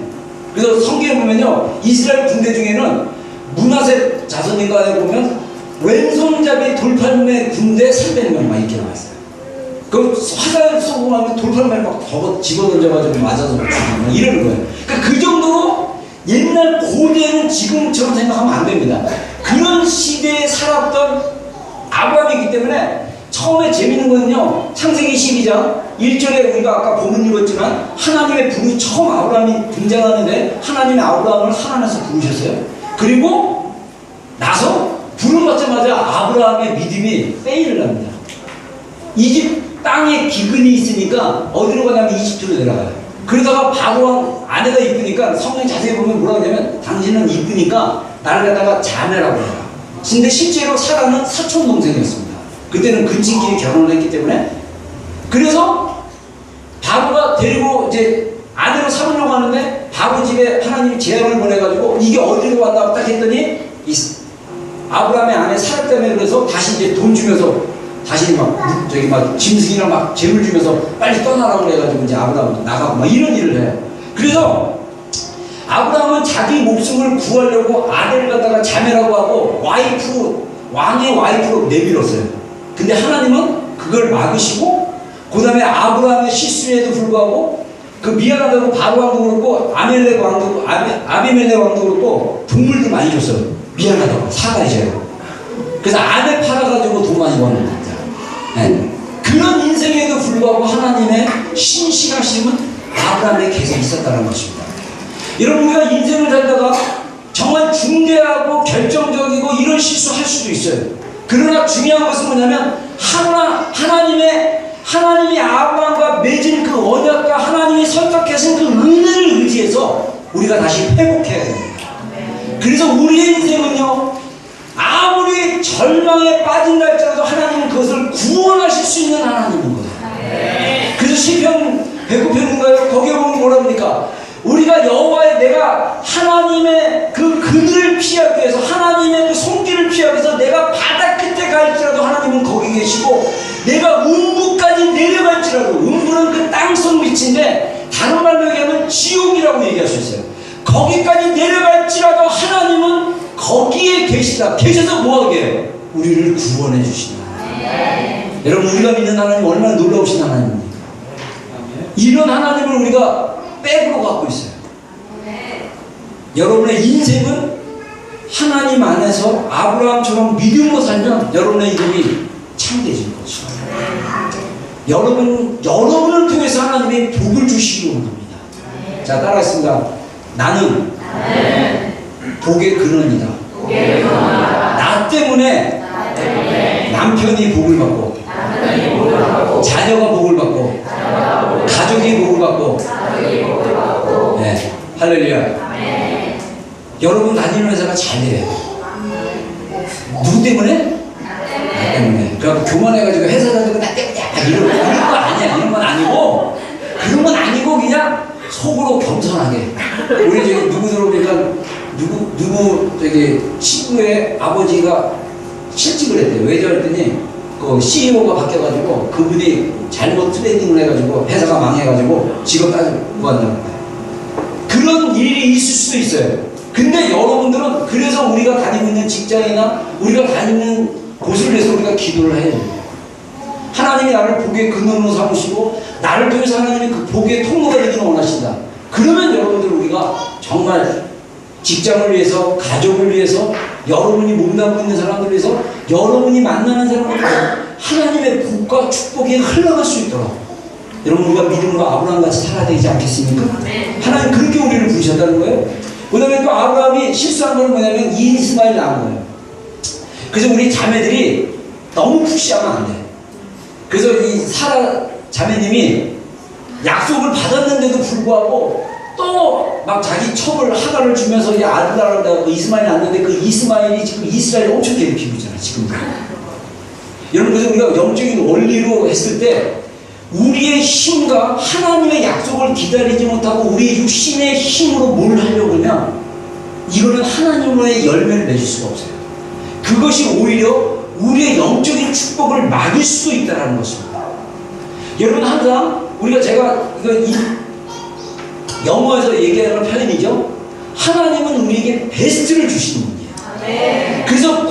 그래서 성경에 보면요 이스라엘 군대 중에는 므낫세 자손인가에 보면 왼손잡이 돌팔매 군대 300명 막 이렇게 나왔어요. 그 화살 쏘고 나면 돌팔매를 막 집어던져가지고 맞아서 죽이고 이러는 거예요. 그러니까 그 정도로 옛날 고대는 지금처럼 생각하면 안 됩니다. 그런 시대에 살았던 아브라함이기 때문에 처음에 재밌는 거는요 창세기 12장 1절에 우리가 아까 본문 읽었지만 하나님의 불이 처음 아브라함이 등장하는데 하나님이 아브라함을 하나님에서 부르셨어요. 그리고 나서 부름 받자마자 아브라함의 믿음이 페일을 합니다. 이집 땅에 기근이 있으니까 어디로 가냐면 이집트로 내려가요. 그러다가 바로 아내가 이쁘니까 성경 자세히 보면 뭐라고 하냐면 당신은 이쁘니까 나를 갖다가 자매라고 해라. 근데 실제로 사라는 사촌 동생이었습니다. 그때는 근친끼리 결혼을 했기 때문에 그래서 바로가 데리고 이제 아내로 삼으려고 하는데 바로 집에 하나님이 재앙을 보내가지고 이게 어디로 왔나 딱 했더니 아브라함의 아내 사라 때문에 그래서 다시 이제 돈 주면서 다시 막 저기 막 짐승이나 막 재물 주면서 빨리 떠나라고 해가지고 이제 아브라함도 나가고 막 이런 일을 해요. 그래서 아브라함은 자기 목숨을 구하려고 아내를 갖다가 자매라고 하고 왕의 와이프로 내밀었어요. 근데 하나님은 그걸 막으시고 그 다음에 아브라함의 실수에도 불구하고 그 미안하다고 바로 왕도 그렇고 아비멜렉 왕도 그렇고 동물도 많이 줬어요. 미안하다고 사과해줘요. 그래서 아내 팔아가지고 돈 많이 버는 거죠. 네. 그런 인생에도 불구하고 하나님의 신실하심은 아브라함에 계속 있었다는 것입니다. 여러분 우리가 인생을 살다가 정말 중대하고 결정적이고 이런 실수할 수도 있어요. 그러나 중요한 것은 뭐냐면 하나님이 아브라함과 맺은 그 언약과 하나님이 선택하신 그 은혜를 의지해서 우리가 다시 회복해야 됩니다. 그래서 우리의 인생은요 아무리 절망에 빠진다 할지라도 하나님은 그것을 구원하실 수 있는 하나님인 거예요. 그래서 시편 109편인가요? 거기에 보면 뭐라 합니까? 우리가 여호와의 내가 하나님의 그 그늘을 피하기 위해서 하나님의 그 손길을 피하기 위해서 내가 바다 끝에 갈지라도 하나님은 거기 계시고 내가 음부까지 내려갈지라도 음부는 그 땅속 밑인데 다른 말로 얘기하면 지옥이라고 얘기할 수 있어요. 거기까지 내려갈지라도 하나님은 거기에 계시다. 계셔서 뭐하게 해요? 우리를 구원해 주신다. 여러분 우리가 믿는 하나님 얼마나 놀라우신 하나님입니까? 이런 하나님을 우리가 백으로 갖고 있어요. 여러분의 인생은 하나님 안에서 아브라함처럼 믿음으로 살면 여러분의 이름이 참되질 거죠. 여러분을 통해서 하나님이 복을 주시기 원합니다. 자 따라하겠습니다. 나는 복의 근원이다. 나 때문에 남편이 복을 받고, 자녀가 복을 받고, 가족이 복을 받고, 네, 할렐루야. 여러분 다니는 회사가 잘 돼요. 누구 때문에? 나 때문에. 그러니까 교만해가지고 회사 다니고 나 때문에 이런 거 아니야. 이런 건 아니고, 그런 건 아니고 그냥 속으로 겸손하게. 우리 저기 누구 들어보니까 누구 저기 친구의 아버지가 실직을 했대요. 왜죠? 했더니 그 CEO가 바뀌어가지고 그분이 잘못 트레이딩을 해가지고 회사가 망해가지고 직업 따지고 구한다는 거예요. 그런 일이 있을 수도 있어요. 근데 여러분들은 그래서 우리가 다니고 있는 직장이나 우리가 다니는 곳을 위해서 우리가 기도를 해야 돼요. 하나님이 나를 복의 근원으로 삼으시고 나를 통해서 하나님이 그 복의 통로가 되기를 원하신다. 그러면 여러분들 우리가 정말 직장을 위해서, 가족을 위해서, 여러분이 몸담고 있는 사람들을 위해서, 여러분이 만나는 사람들 하나님의 복과 축복이 흘러갈 수 있도록 여러분 우리가 믿음으로 아브라함같이 살아야 되지 않겠습니까? 하나님 그렇게 우리를 부르셨다는 거예요. 그 다음에 또 아브라함이 실수한 건 뭐냐면 이스마엘 낳은 거예요. 그래서 우리 자매들이 너무 푸시하면 안 돼. 그래서 이 사라 자매님이 약속을 받았는데도 불구하고 또 막 자기 첩을 하가를 주면서 이 아들 낳으려고 이스마엘이 낳는데 그 이스마엘이 지금 이스라엘을 엄청 괴롭히고 있잖아 지금도. 여러분 그래서 우리가 영적인 원리로 했을 때 우리의 힘과 하나님의 약속을 기다리지 못하고 우리의 육신의 힘으로 뭘 하려고 하면 이거는 하나님의 열매를 맺을 수가 없어요. 그것이 오히려 우리의 영적인 축복을 막을 수도 있다는 것입니다. 여러분 항상 우리가 제가 영어에서 얘기하는 표현이죠. 하나님은 우리에게 베스트를 주시는 분이에요. 그래서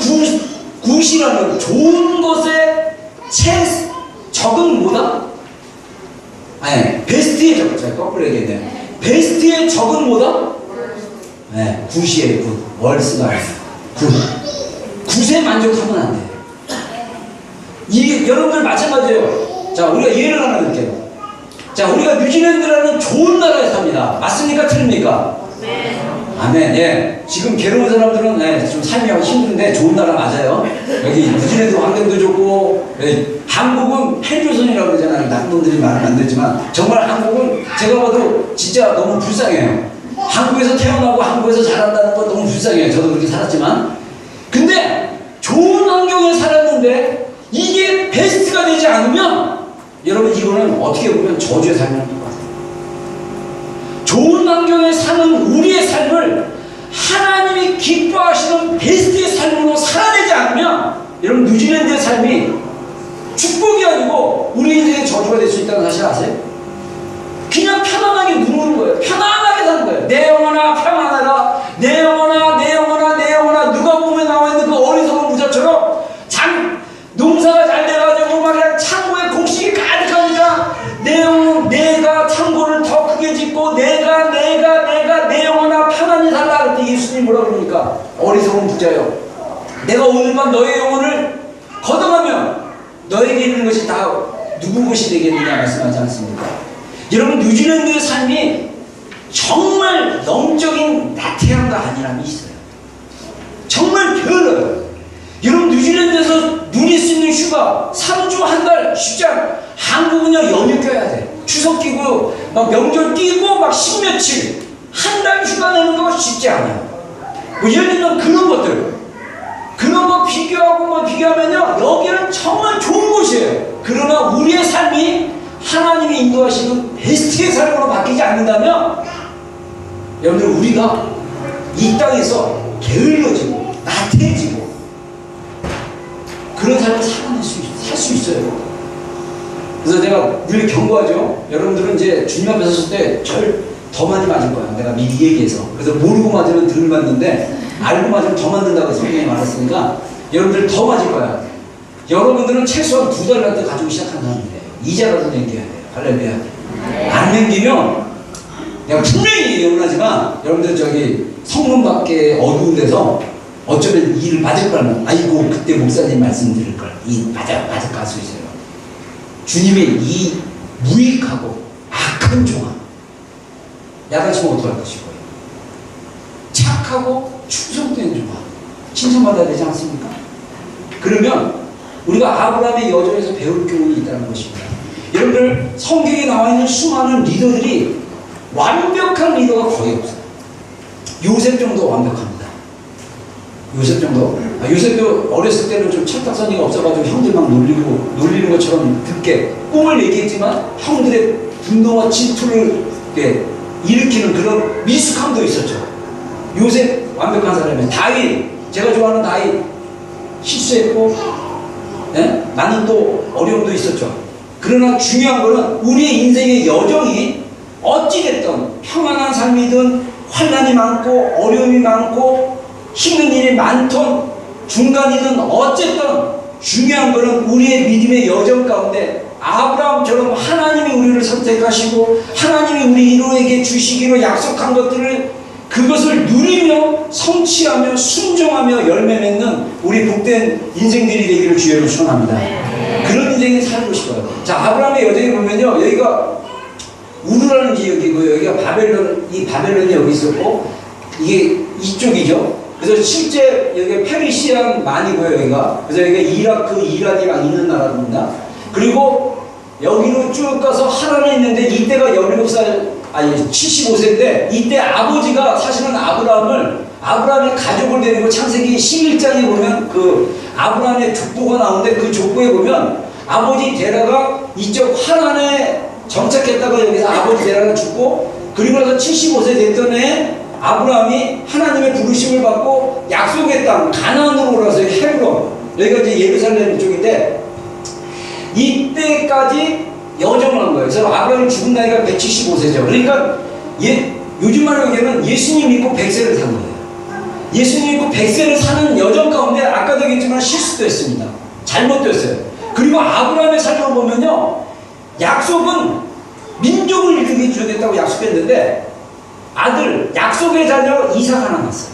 굿이라는 좋은 것에 적은 뭐다? 아니 베스트의 적. 제가 거꾸로 얘기했네요. 베스트의 적은 뭐다? 네, 굿이에요. 굿. 월스가 굿. 굿에 만족하면 안 돼요. 이게 여러분들 마찬가지예요. 자, 우리가 예를 하나 드릴게요. 자, 우리가 뉴질랜드라는 좋은 나라에 삽니다. 맞습니까? 틀립니까? 네. 아멘. 예. 지금 괴로운 사람들은 좀 삶이 힘든데 좋은 나라 맞아요. 여기 뉴질랜드 환경도 좋고, 한국은 헬조선이라고 그러잖아요. 나쁜 놈들이 말은 안 되지만 정말 한국은 제가 봐도 진짜 너무 불쌍해요. 한국에서 태어나고 한국에서 자란다는 건 너무 불쌍해요. 저도 그렇게 살았지만. 근데 좋은 환경에 살았는데 이게 베스트가 되지 않으면 여러분 이거는 어떻게 보면 저주의 삶이라는 똑같아요. 좋은 환경에 사는 우리의 삶을 하나님이 기뻐하시는 베스트의 삶으로 살아내지 않으면 여러분 뉴질랜드의 삶이 축복이 아니고 우리 인생의 저주가 될 수 있다는 사실 아세요? 그냥 편안하게 누는 거예요. 편안하게 사는 거예요. 내 영혼아 평안하라. 내 영혼아 내 영혼아 내 영혼아. 누가 보면 나와 있는 그 어리석은 부자처럼 농사가 잘 돼가지고 말이야 창고에 곡식이 가득하니까 내 영혼 내가 창고를 더 크게 짓고 내가 내 영혼아 편안히 살라. 그때 예수님이 뭐라 그러니까 어리석은 부자요. 내가 오늘 밤 너의 영혼을 걷어가면 너에게 있는 것이 다 누구 것이 되겠느냐 말씀하지 않습니까? 여러분 뉴질랜드의 삶이 정말 영적인 나태함과 안일함이 있어요. 정말 별로예요. 여러분 뉴질랜드에서 누릴 수 있는 휴가 3주 한 달 쉽지 않아요. 한국은요 연휴 껴야 돼. 추석 끼고 막 명절 끼고 막 10며칠 한 달 휴가 내는 거 쉽지 않아요. 뭐 예를 들면 그런 것들 그런 거 비교하면요 여기는 정말 좋은 곳이에요. 그러나 우리의 삶이 하나님이 인도하시는 베스트의 삶으로 바뀌지 않는다면 여러분들 우리가 이 땅에서 게을러지고 나태해지고 그런 삶을 살 수 있어요. 그래서 내가 늘 경고하죠. 여러분들은 이제 주님 앞에 섰을 때 절 더 많이 맞을 거야. 내가 미리 얘기해서. 그래서 모르고 맞으면 덜 맞는데 알고 맞으면 더 맞는다고 성경이 말했으니까 여러분들 더 맞을 거야. 여러분들은 최소한 2달 갈 때 가지고 시작한 사람인데 이자라도 남겨야 돼요. 할렐루야. 안 남기면 내가 분명히 예언하지만 여러분들 저기 성문 밖에 어두운 데서 어쩌면 일을 맞을 거라면 아이고 그때 목사님 말씀 들을 걸 이 맞을 가수 있어요. 주님의 이 무익하고 악한 종아 야단치면 어떡할 것이고 착한 착하고 충성된 종아 칭찬받아야 되지 않습니까? 그러면 우리가 아브라함의 여정에서 배울 교훈이 있다는 것입니다. 여러분들 성경에 나와 있는 수많은 리더들이 완벽한 리더가 거의 없어요. 요셉 정도 완벽합니다. 요셉 정도. 요셉도 어렸을 때는 좀 철딱서니가 없어가지고 형들 막 놀리는 것처럼 듣게 꿈을 얘기했지만 형들의 분노와 질투를 일으키는 그런 미숙함도 있었죠. 요셉 완벽한 사람이에요. 다윗, 제가 좋아하는 다윗 실수했고 나는 또 어려움도 있었죠. 그러나 중요한 거는 우리의 인생의 여정이 어찌됐든 평안한 삶이든 환난이 많고 어려움이 많고 힘든 일이 많던 중간이든 어쨌든 중요한 거는 우리의 믿음의 여정 가운데 아브라함처럼 하나님이 우리를 선택하시고 하나님이 우리 인류에게 주시기로 약속한 것들을 그것을 누리며 성취하며 순종하며 열매 맺는 우리 복된 인생들이 되기를 주여로 축원합니다. 그런 인생을 살고 싶어요. 자, 아브라함의 여정에 보면요, 여기가 우르라는 지역이고 여기가 이 바벨론이 여기 있었고 이게 이쪽이죠. 그래서 실제 여기 페르시안만이고요, 여기가. 그래서 여기가 이라크, 이란이랑 있는 나라입니다. 그리고 여기로 쭉 가서 하란에 있는데 이때가 75세 때 이때 아버지가 사실은 아브라함의 가족을 데리고 창세기 11장에 보면 그 아브라함의 족보가 나오는데 그 족보에 보면 아버지 데라가 이쪽 하란에 정착했다가 여기서 아버지 데라가 죽고 그리고 나서 75세 됐던 해에 아브라함이 하나님의 부르심을 받고 약속의 땅 가나안으로 올라가서 헤브론 여기가 이제 예루살렘 쪽인데 이때까지 여정을 한 거예요. 그래서 아브라함이 죽은 나이가 175세죠. 그러니까 요즘 말로 얘기하면 예수님 믿고 100세를 산 거예요. 예수님 믿고 100세를 사는 여정 가운데 아까도 얘기했지만 실수도 했습니다. 잘못됐어요. 그리고 아브라함의 삶을 보면요, 약속은 민족을 이루게 주겠다고 약속했는데 약속의 자녀 이삭 하나 낳았어요.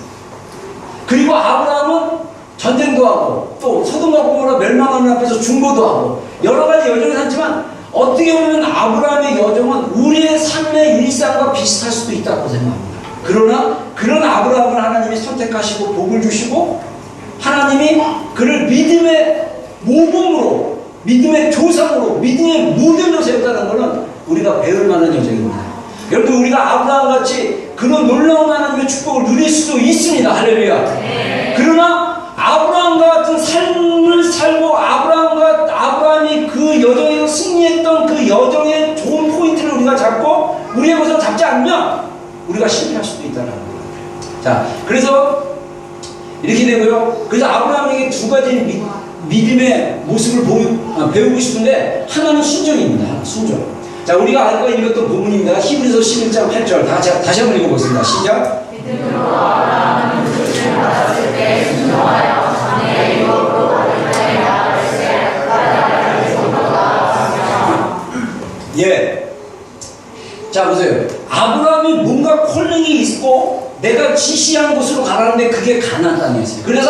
그리고 아브라함은 전쟁도 하고 또 소돔과 고모라 멸망하는 앞에서 중보도 하고 여러 가지 여정을 했지만 어떻게 보면 아브라함의 여정은 우리의 삶의 일상과 비슷할 수도 있다고 생각합니다. 그러나 그런 아브라함을 하나님이 선택하시고 복을 주시고 하나님이 그를 믿음의 모범으로 믿음의 조상으로 믿음의 모델로 세웠다는 것은 우리가 배울 만한 여정입니다. 여러분 우리가 아브라함같이 그런 놀라운 하나님의 축복을 누릴 수도 있습니다. 할렐루야. 그러나 아브라함과 같은 삶을 살고 아브라함이 그 여정에서 승리했던 그 여정의 좋은 포인트를 우리가 잡고 우리의 것을 잡지 않으면 우리가 실패할 수도 있다는 거예요. 자, 그래서 이렇게 되고요. 그래서 아브라함에게 두 가지 믿음의 모습을 배우고 싶은데 하나는 순종입니다. 순종. 자, 우리가 아까 읽었던 본문입니다. 히브리서 11장 8절 다시 한번 읽어보겠습니다. 시작. 믿음으로 아브라함은 부르심을 받았을 때 순종하여 자기의 유업으로 받은 땅에 나아갈새 바다를 건너가며. 예. 자, 보세요. 아브라함이 뭔가 콜링이 있고 내가 지시한 곳으로 가라는데 그게 가나안 땅이었어요. 그래서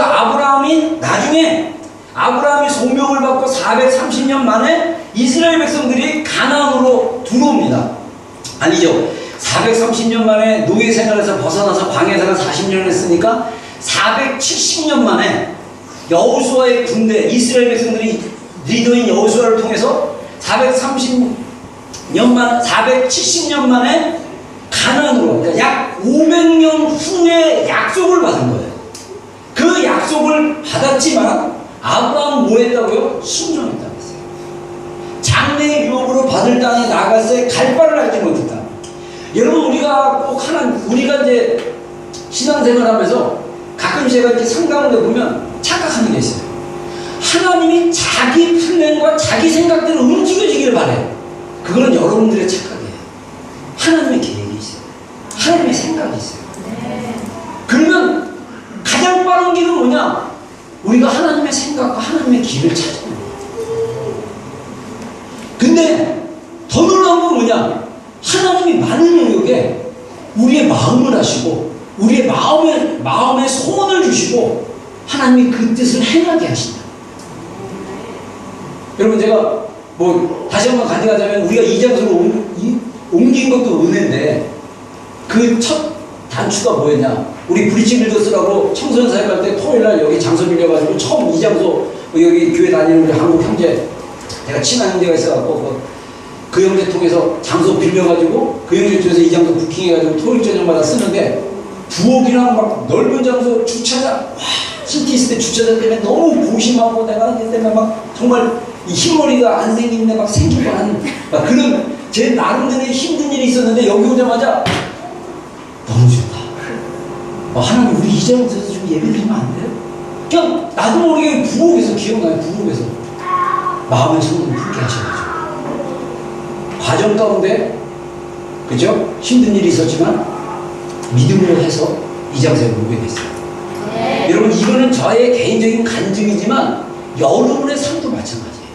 나중에 아브라함이 소명을 받고 430년 만에 이스라엘 백성들이 가나안으로 들어옵니다. 아니죠. 430년 만에 노예 생활에서 벗어나서 광야 생활 40년을 했으니까 470년 만에 여호수아의 군대, 이스라엘 백성들이 리더인 여호수아를 통해서 470년 만에 가나안으로, 그러니까 약 500년 후에 약속을 받은 거예요. 그 약속을 받았지만 아브라함은 뭐 했다고요? 순종했다고 했어요. 장래의 유업으로 받을 땅에 나갔을 때 갈 바를 알지 못했다. 여러분 우리가 이제 신앙생활 하면서 가끔 제가 이렇게 상담을 해보면 착각하는 게 있어요. 하나님이 자기 플랜과 자기 생각대로 움직여지기를 바래요. 그거는 여러분들의 착각이에요. 하나님의 계획이 있어요. 하나님의 생각이 있어요. 그러면 가장 빠른 길은 뭐냐? 우리가 하나님의 생각과 하나님의 길을 찾는 거예요. 근데 더 놀라운 건 뭐냐? 하나님이 많은 영역에 우리의 마음을 하시고 우리의 마음에 소원을 주시고 하나님이 그 뜻을 행하게 하신다. 여러분 제가 다시 한번 간증하자면 우리가 이 장소로 옮긴 것도 은혜인데 그 첫 단추가 뭐였냐? 우리 브리치 빌더스라고 청소년 사역 할 때 토요일날 여기 장소 빌려가지고 처음 이 장소 여기 교회 다니는 우리 한국 형제 내가 친한 형제가 있어갖고 그 형제 통해서 장소 빌려가지고 그 형제 쪽에서 이 장소 부킹해가지고 토요일 저녁마다 쓰는데 부엌이랑 막 넓은 장소 주차장 와 시티 있을 때 주차장 때문에 너무 고심하고 내가 그 때문에 막 정말 이 흰머리가 안 생기는데 막 생기고 하는 막 그런 제 나름대로 힘든 일이 있었는데 여기 오자마자 너무 좋다. 하나님 우리 이 장소에서 좀 예배드리면 안 돼요? 그냥 나도 모르게 부엌에서 기억나요. 부엌에서 마음을 성령 풀게 하셔가지고 과정 가운데 그죠? 힘든 일이 있었지만 믿음으로 해서 이 장소에 오게 됐어요. 네. 여러분 이거는 저의 개인적인 간증이지만 여러분의 삶도 마찬가지예요.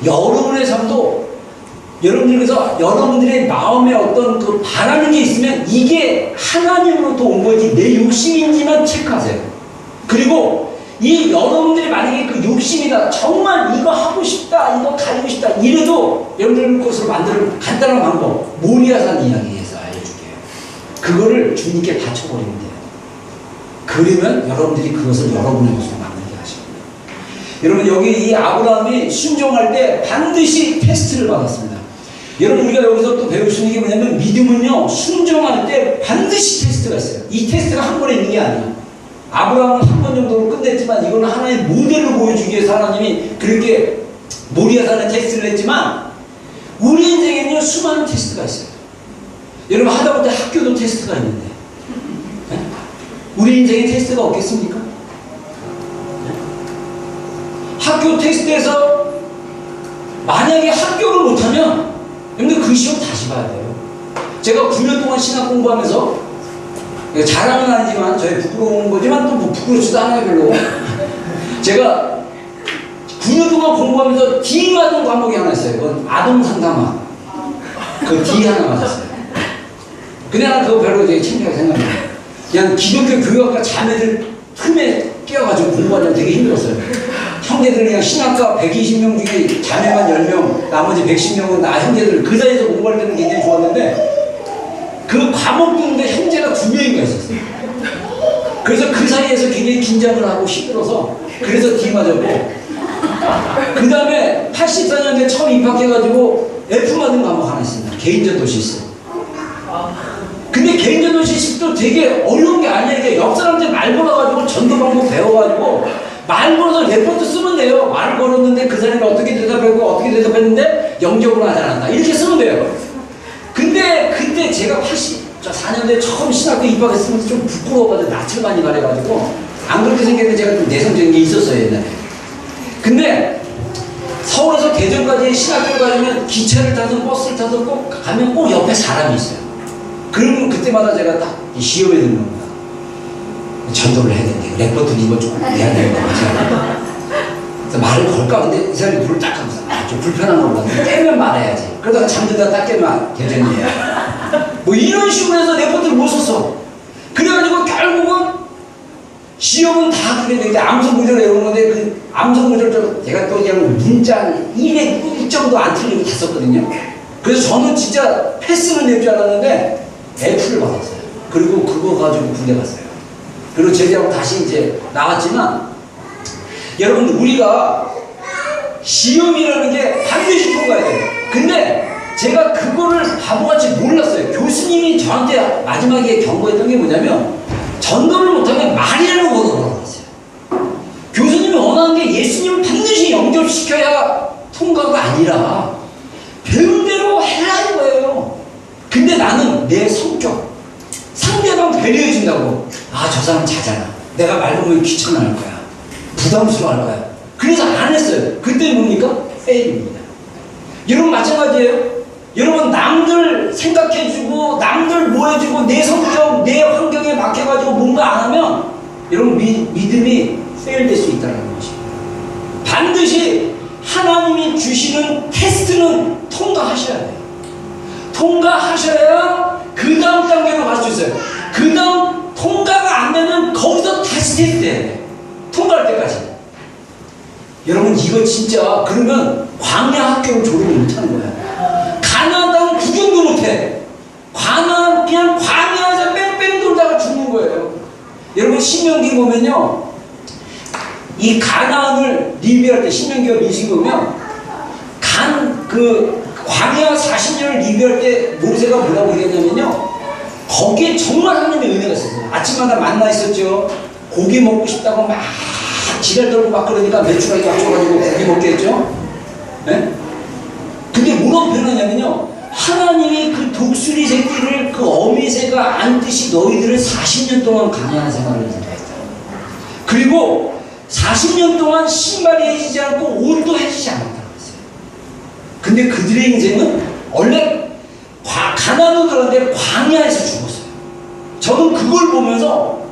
여러분의 삶도 여러분들께서 여러분들의 마음에 어떤 그 바라는 게 있으면 이게 하나님으로부터 온 거지 내 욕심인지만 체크하세요. 그리고 이 여러분들이 만약에 그 욕심이다 정말 이거 하고 싶다 이거 가지고 싶다 이래도 여러분들 것으로 만드는 간단한 방법 모리아산 이야기에서 알려줄게요. 그거를 주님께 바쳐버리면 돼요. 그러면 여러분들이 그것을 여러분의 것으로 만들게 하십니다. 여러분 여기 이 아브라함이 순종할 때 반드시 테스트를 받았습니다. 여러분 우리가 여기서 또 배울 수 있는 게 뭐냐면 믿음은요 순종할 때 반드시 테스트가 있어요. 이 테스트가 한 번에 있는 게 아니에요. 아브라함은 한 번 정도로 끝냈지만 이거는 하나의 모델을 보여주기 위해서 하나님이 그렇게 모리아산에 테스트를 했지만 우리 인생에는요 수많은 테스트가 있어요. 여러분 하다못해 학교도 테스트가 있는데 네? 우리 인생에 테스트가 없겠습니까? 네? 학교 테스트에서 만약에 합격을 못하면 여러분들 그 시험 다시 봐야 돼요. 제가 9년 동안 신학 공부하면서 자랑은 아니지만 저희 부끄러운 거지만 또 뭐 부끄럽지도 않아요 별로. 제가 9년 동안 공부하면서 D 맞은 과목이 하나 있어요. 그건 아동상담학. 그 D 하나 맞았어요. 그냥 그거 별로 되게 챙겨야 생각해요. 그냥 기독교 교육학과 자매들 틈에 끼어가지고 공부하려면 되게 힘들었어요. 형제들 그냥 신학과 120명 중에 자매만 10명, 나머지 110명은 나 형제들 그 사이에서 공부할 때는 굉장히 좋았는데 그 과목 듣는데 형제가 2명인가 있었어요. 그래서 그 사이에서 굉장히 긴장을 하고 힘들어서 그래서 D 맞았고 그 다음에 84년도에 처음 입학해가지고 F 맞은 과목 하나 있습니다. 개인전도시. 근데 개인전도시도 되게 어려운 게 아니에요. 이게 옆 사람들 말 걸어가지고 전도 방법 배워가지고 말 걸어서 레포트 쓰면 돼요. 말을 걸었는데 그 사람이 어떻게 대답하고 어떻게 대답했는데 영접을 하지 않았다. 이렇게 쓰면 돼요. 근데 그때 제가 84년도에 처음 신학교 입학했으면서 좀 부끄러워가지고 낯을 많이 가려가지고 안 그렇게 생겼는데 제가 좀 내성적인 게 있었어요 옛날에. 근데 서울에서 대전까지 신학교를 가려면 기차를 타든 버스를 타든 꼭 가면 꼭 옆에 사람이 있어요. 그러면 그때마다 제가 딱 시험에 드는 겁니다. 전도를 해야 되는데 레포트 이거 조금 내야 되는 거 같아요. 그래서 말을 걸까? 근데 이 사람이 불을 딱 하면서 좀 불편한 거 같아. 깨면 말해야지. 그러다가 잠들다 딱 깨면 대전이에요. 뭐 이런 식으로 해서 레포트를 못 썼어. 그래가지고 결국은 시험은 다 그게 되는데 암성구절 이런 건데 그 암성구절 제가 또 그냥 문자 1에 1 정도 안 틀리고 다 썼거든요. 그래서 저는 진짜 패스는 낼 줄 알았는데 F를 받았어요. 그리고 그거 가지고 군대 갔어요. 그리고 제대하고 다시 이제 나왔지만 여러분 우리가 시험이라는 게 반드시 통과해야 돼요. 근데 제가 그거를 바보같이 몰랐어요. 교수님이 저한테 마지막에 경고했던 게 뭐냐면 전도를 못하면 말이라는 거로 걸어놨어요. 교수님이 원하는 게 예수님을 반드시 영접시켜야 통과가 아니라 배운 대로 해라 이거예요. 근데 나는 내 성격 상대방 배려해준다고 저 사람 자잖아. 내가 말 걸으면 귀찮아할 거야. 부담스러워할 거야. 그래서 안 했어요. 그때 뭡니까? 페일입니다. 여러분 마찬가지예요. 여러분 남들 생각해주고 남들 뭐 해주고 내 성격 내 환경에 막혀가지고 뭔가 안 하면 여러분 믿음이 페일될 수 있다는 것입니다. 반드시 하나님이 주시는 테스트는 통과하셔야 돼요. 통과하셔야 그 다음 단계로 갈 수 있어요. 그 다음 통과가 안 되면 거기서 다시 테스트해야 돼요. 통과할 때까지. 여러분 이거 진짜 그러면 광야 학교를 졸업을 못하는 거야. 가나안 땅 구경도 못해. 그냥 광야에서 뺑뺑 돌다 여러분 신명기 보면요, 이 가나안을 리뷰할 때, 신명기와 민수기 보면 광야 40년을 리뷰할 때 모세가 뭐라고 얘기했냐면요, 거기에 정말 하나님의 은혜가 있었어요. 아침마다 만나 있었죠. 고기 먹고 싶다고 막 지랄 떨고 막 그러니까 매출하게 맞춰가지고 고기 먹게 했죠. 네? 근데 뭐라고 표현하냐면요, 하나님이 그 독수리 새끼를 그 어미새가 안듯이 너희들을 40년 동안 강연한 생활을 했다. 그리고 40년 동안 신발이 해지지 않고 옷도 해지지 않았다고 했어요. 근데 그들의 인생은 원래 가나안은 그런데 광야에서 죽었어요. 저는 그걸 보면서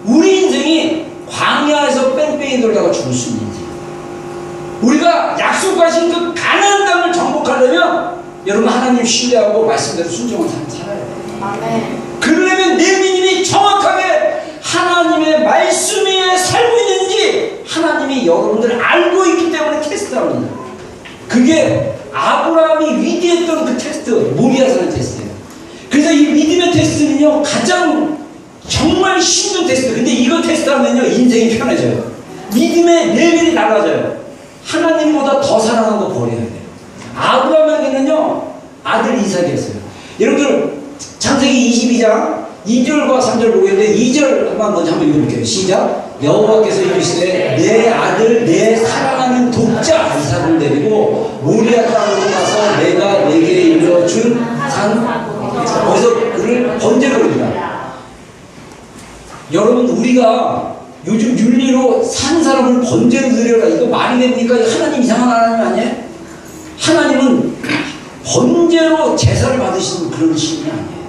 우리 인생이 광야에서 뺑뺑이 돌다가 죽을 수 있는 인생, 우리가 약속하신 그 가나안 땅을 정복하려면 여러분 하나님 신뢰하고 말씀대로 순종한 삶을 살아야 돼요. 아멘. 그러려면 내 믿음이 정확하게 하나님의 말씀 위에 살고 있는지 하나님이 여러분들을 알고 있기 때문에 테스트합니다. 그게 아브라함이 위대했던 그 테스트, 모리아산의 테스트예요. 그래서 이 믿음의 테스트는요, 가장 정말 힘든 테스트. 근데 이거 테스트하면요, 인생이 편해져요. 믿음의 레벨이 달라져요. 하나님보다 더 사랑하는 거 버려야 돼요. 아브라함에게는요, 아들 이삭이었어요. 여러분들 창세기 22장 2절과 3절 보겠는데, 2절 먼저 한번 읽어볼게요. 시작. 여호와께서 이르시되 내 아들 내 사랑하는 독자 이삭을 데리고 모리아 땅으로 가서 내가 내게 일러준 산, 거기서 그를 번제로 드리라. 여러분 우리가 요즘 윤리로 산 사람을 번제로 드려라, 이거 말이 됩니까? 하나님 이상한 하나님 아니에요? 하나님은 번제로 제사를 받으시는 그런 신이 아니에요.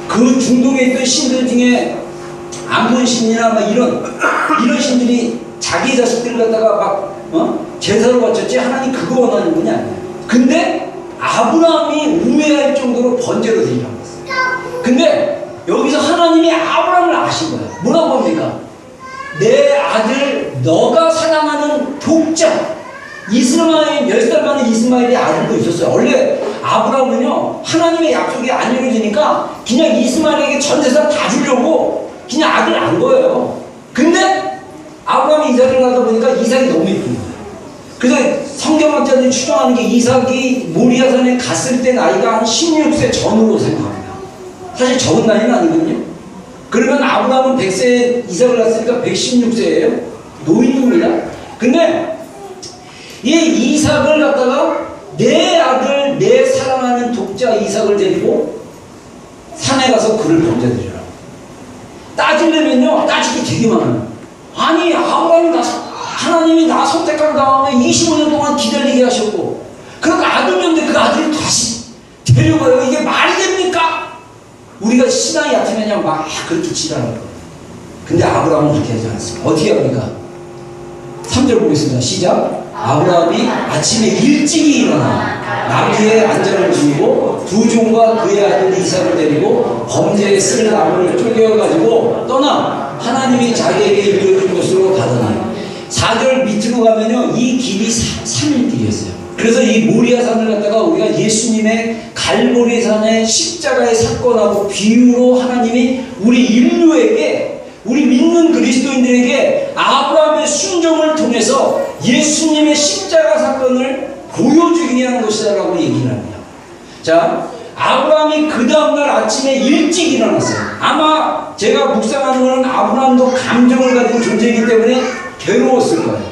그 중동에 있던 신들 중에 암몬 신이나 막 이런 신들이 자기 자식들 갖다가 막 제사로 바쳤지, 하나님 그거 원하는 분이 아니에요. 근데 아브라함이 우매할 정도로 번제로 드리라고 했어요. 근데 여기서 하나님이 아브라함을 아신 거예요. 뭐라고 합니까? 내 아들 너가 사랑하는 독자 이스마엘, 10살 만에 이스마엘이 아들도 있었어요. 원래 아브라함은요, 하나님의 약속이 안 이루어지니까 그냥 이스마엘에게 전 재산 다 주려고 그냥 아들 안 거예요. 근데 아브라함이 이삭을 낳다 보니까 이삭이 너무 이쁜 거예요. 그래서 성경학자들이 추정하는 게 이삭이 모리아산에 갔을 때 나이가 한 16세 전후로 생각합니다. 사실 적은 나이는 아니거든요. 그러면 아브라함은 100세에 이삭을 낳았으니까 116세예요. 노인입니다. 근데 이 이삭을 갖다가 내 아들 내 사랑하는 독자 이삭을 데리고 산에 가서 그를 번제드리라. 따지려면요, 따지기 되게 많아요. 아니 아브라함이 하나님이 나 선택한 다음에 25년 동안 기다리게 하셨고, 그러니까 아들 줬는데 그 아들이 다시 데려가요. 이게 말이 됩니까? 우리가 신앙이 얕으면 막 그렇게 지랄하는 거예요. 근데 아브라함은 그렇게 하지 않았습니다. 어떻게 합니까? 3절 보겠습니다. 시작. 아브라함이 아침에 일찍이 일어나 나귀의 안전을 주고 두 종과 그의 아들 이삭을 데리고 범죄에 쓸 나무를 쪼개어가지고 떠나 하나님이 자기에게 이르는 곳으로 가더니, 4절 밑으로 가면요, 이 길이 3일 길이었어요. 그래서 이 모리아산을 갖다가 우리가 예수님의 갈보리산의 십자가의 사건하고 비유로 하나님이 우리 인류에게, 우리 믿는 그리스도인들에게 아브라함의 순종을 통해서 예수님의 십자가 사건을 보여주기 위한 것이다라고 얘기를 합니다. 자, 아브라함이 그 다음날 아침에 일찍 일어났어요. 아마 제가 묵상하는 것은 아브라함도 감정을 가진 존재이기 때문에 괴로웠을 거예요.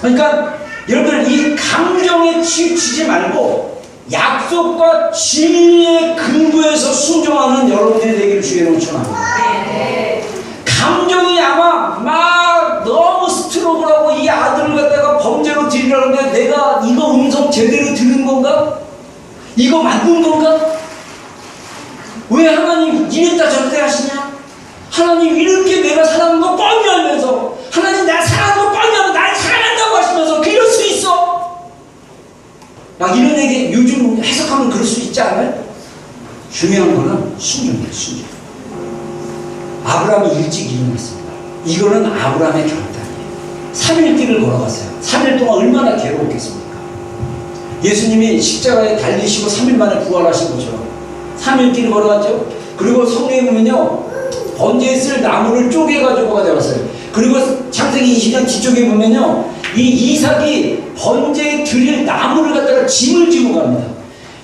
그러니까 여러분들 이 감정에 치우치지 말고 약속과 진리의 근거에서 순종하는 여러분들이 되기를 주의로 축원합니다. 감정이 아마 막 너무 스트로크를 하고 이 아들을 갖다가 범죄로 드리려는데 내가 이거 음성 제대로 들은 건가? 이거 맞는 건가? 왜 하나님 이랬다 저랬다 하시냐? 하나님 이렇게 내가 사랑하는 거 뻔히 알면서, 하나님 나 사랑하는 거 뻔히 알면서 날 사랑한다고 하시면서 그럴 수 있어? 막 이런 얘기 요즘 해석하면 그럴 수 있지 않아요? 중요한 거는 순종이에요. 순종. 아브라함이 일찍 일어났습니다. 이거는 아브라함의 결단이에요. 3일 길을 걸어갔어요. 3일 동안 얼마나 괴로웠겠습니까? 예수님이 십자가에 달리시고 3일 만에 부활하신 것처럼 3일 길을 걸어갔죠. 그리고 성경에 보면요, 번제에 쓸 나무를 쪼개가지고 가져갔어요. 그리고 창세기 20장 뒤쪽에 보면요, 이 이삭이 번제에 드릴 나무를 갖다가 짐을 지고 갑니다.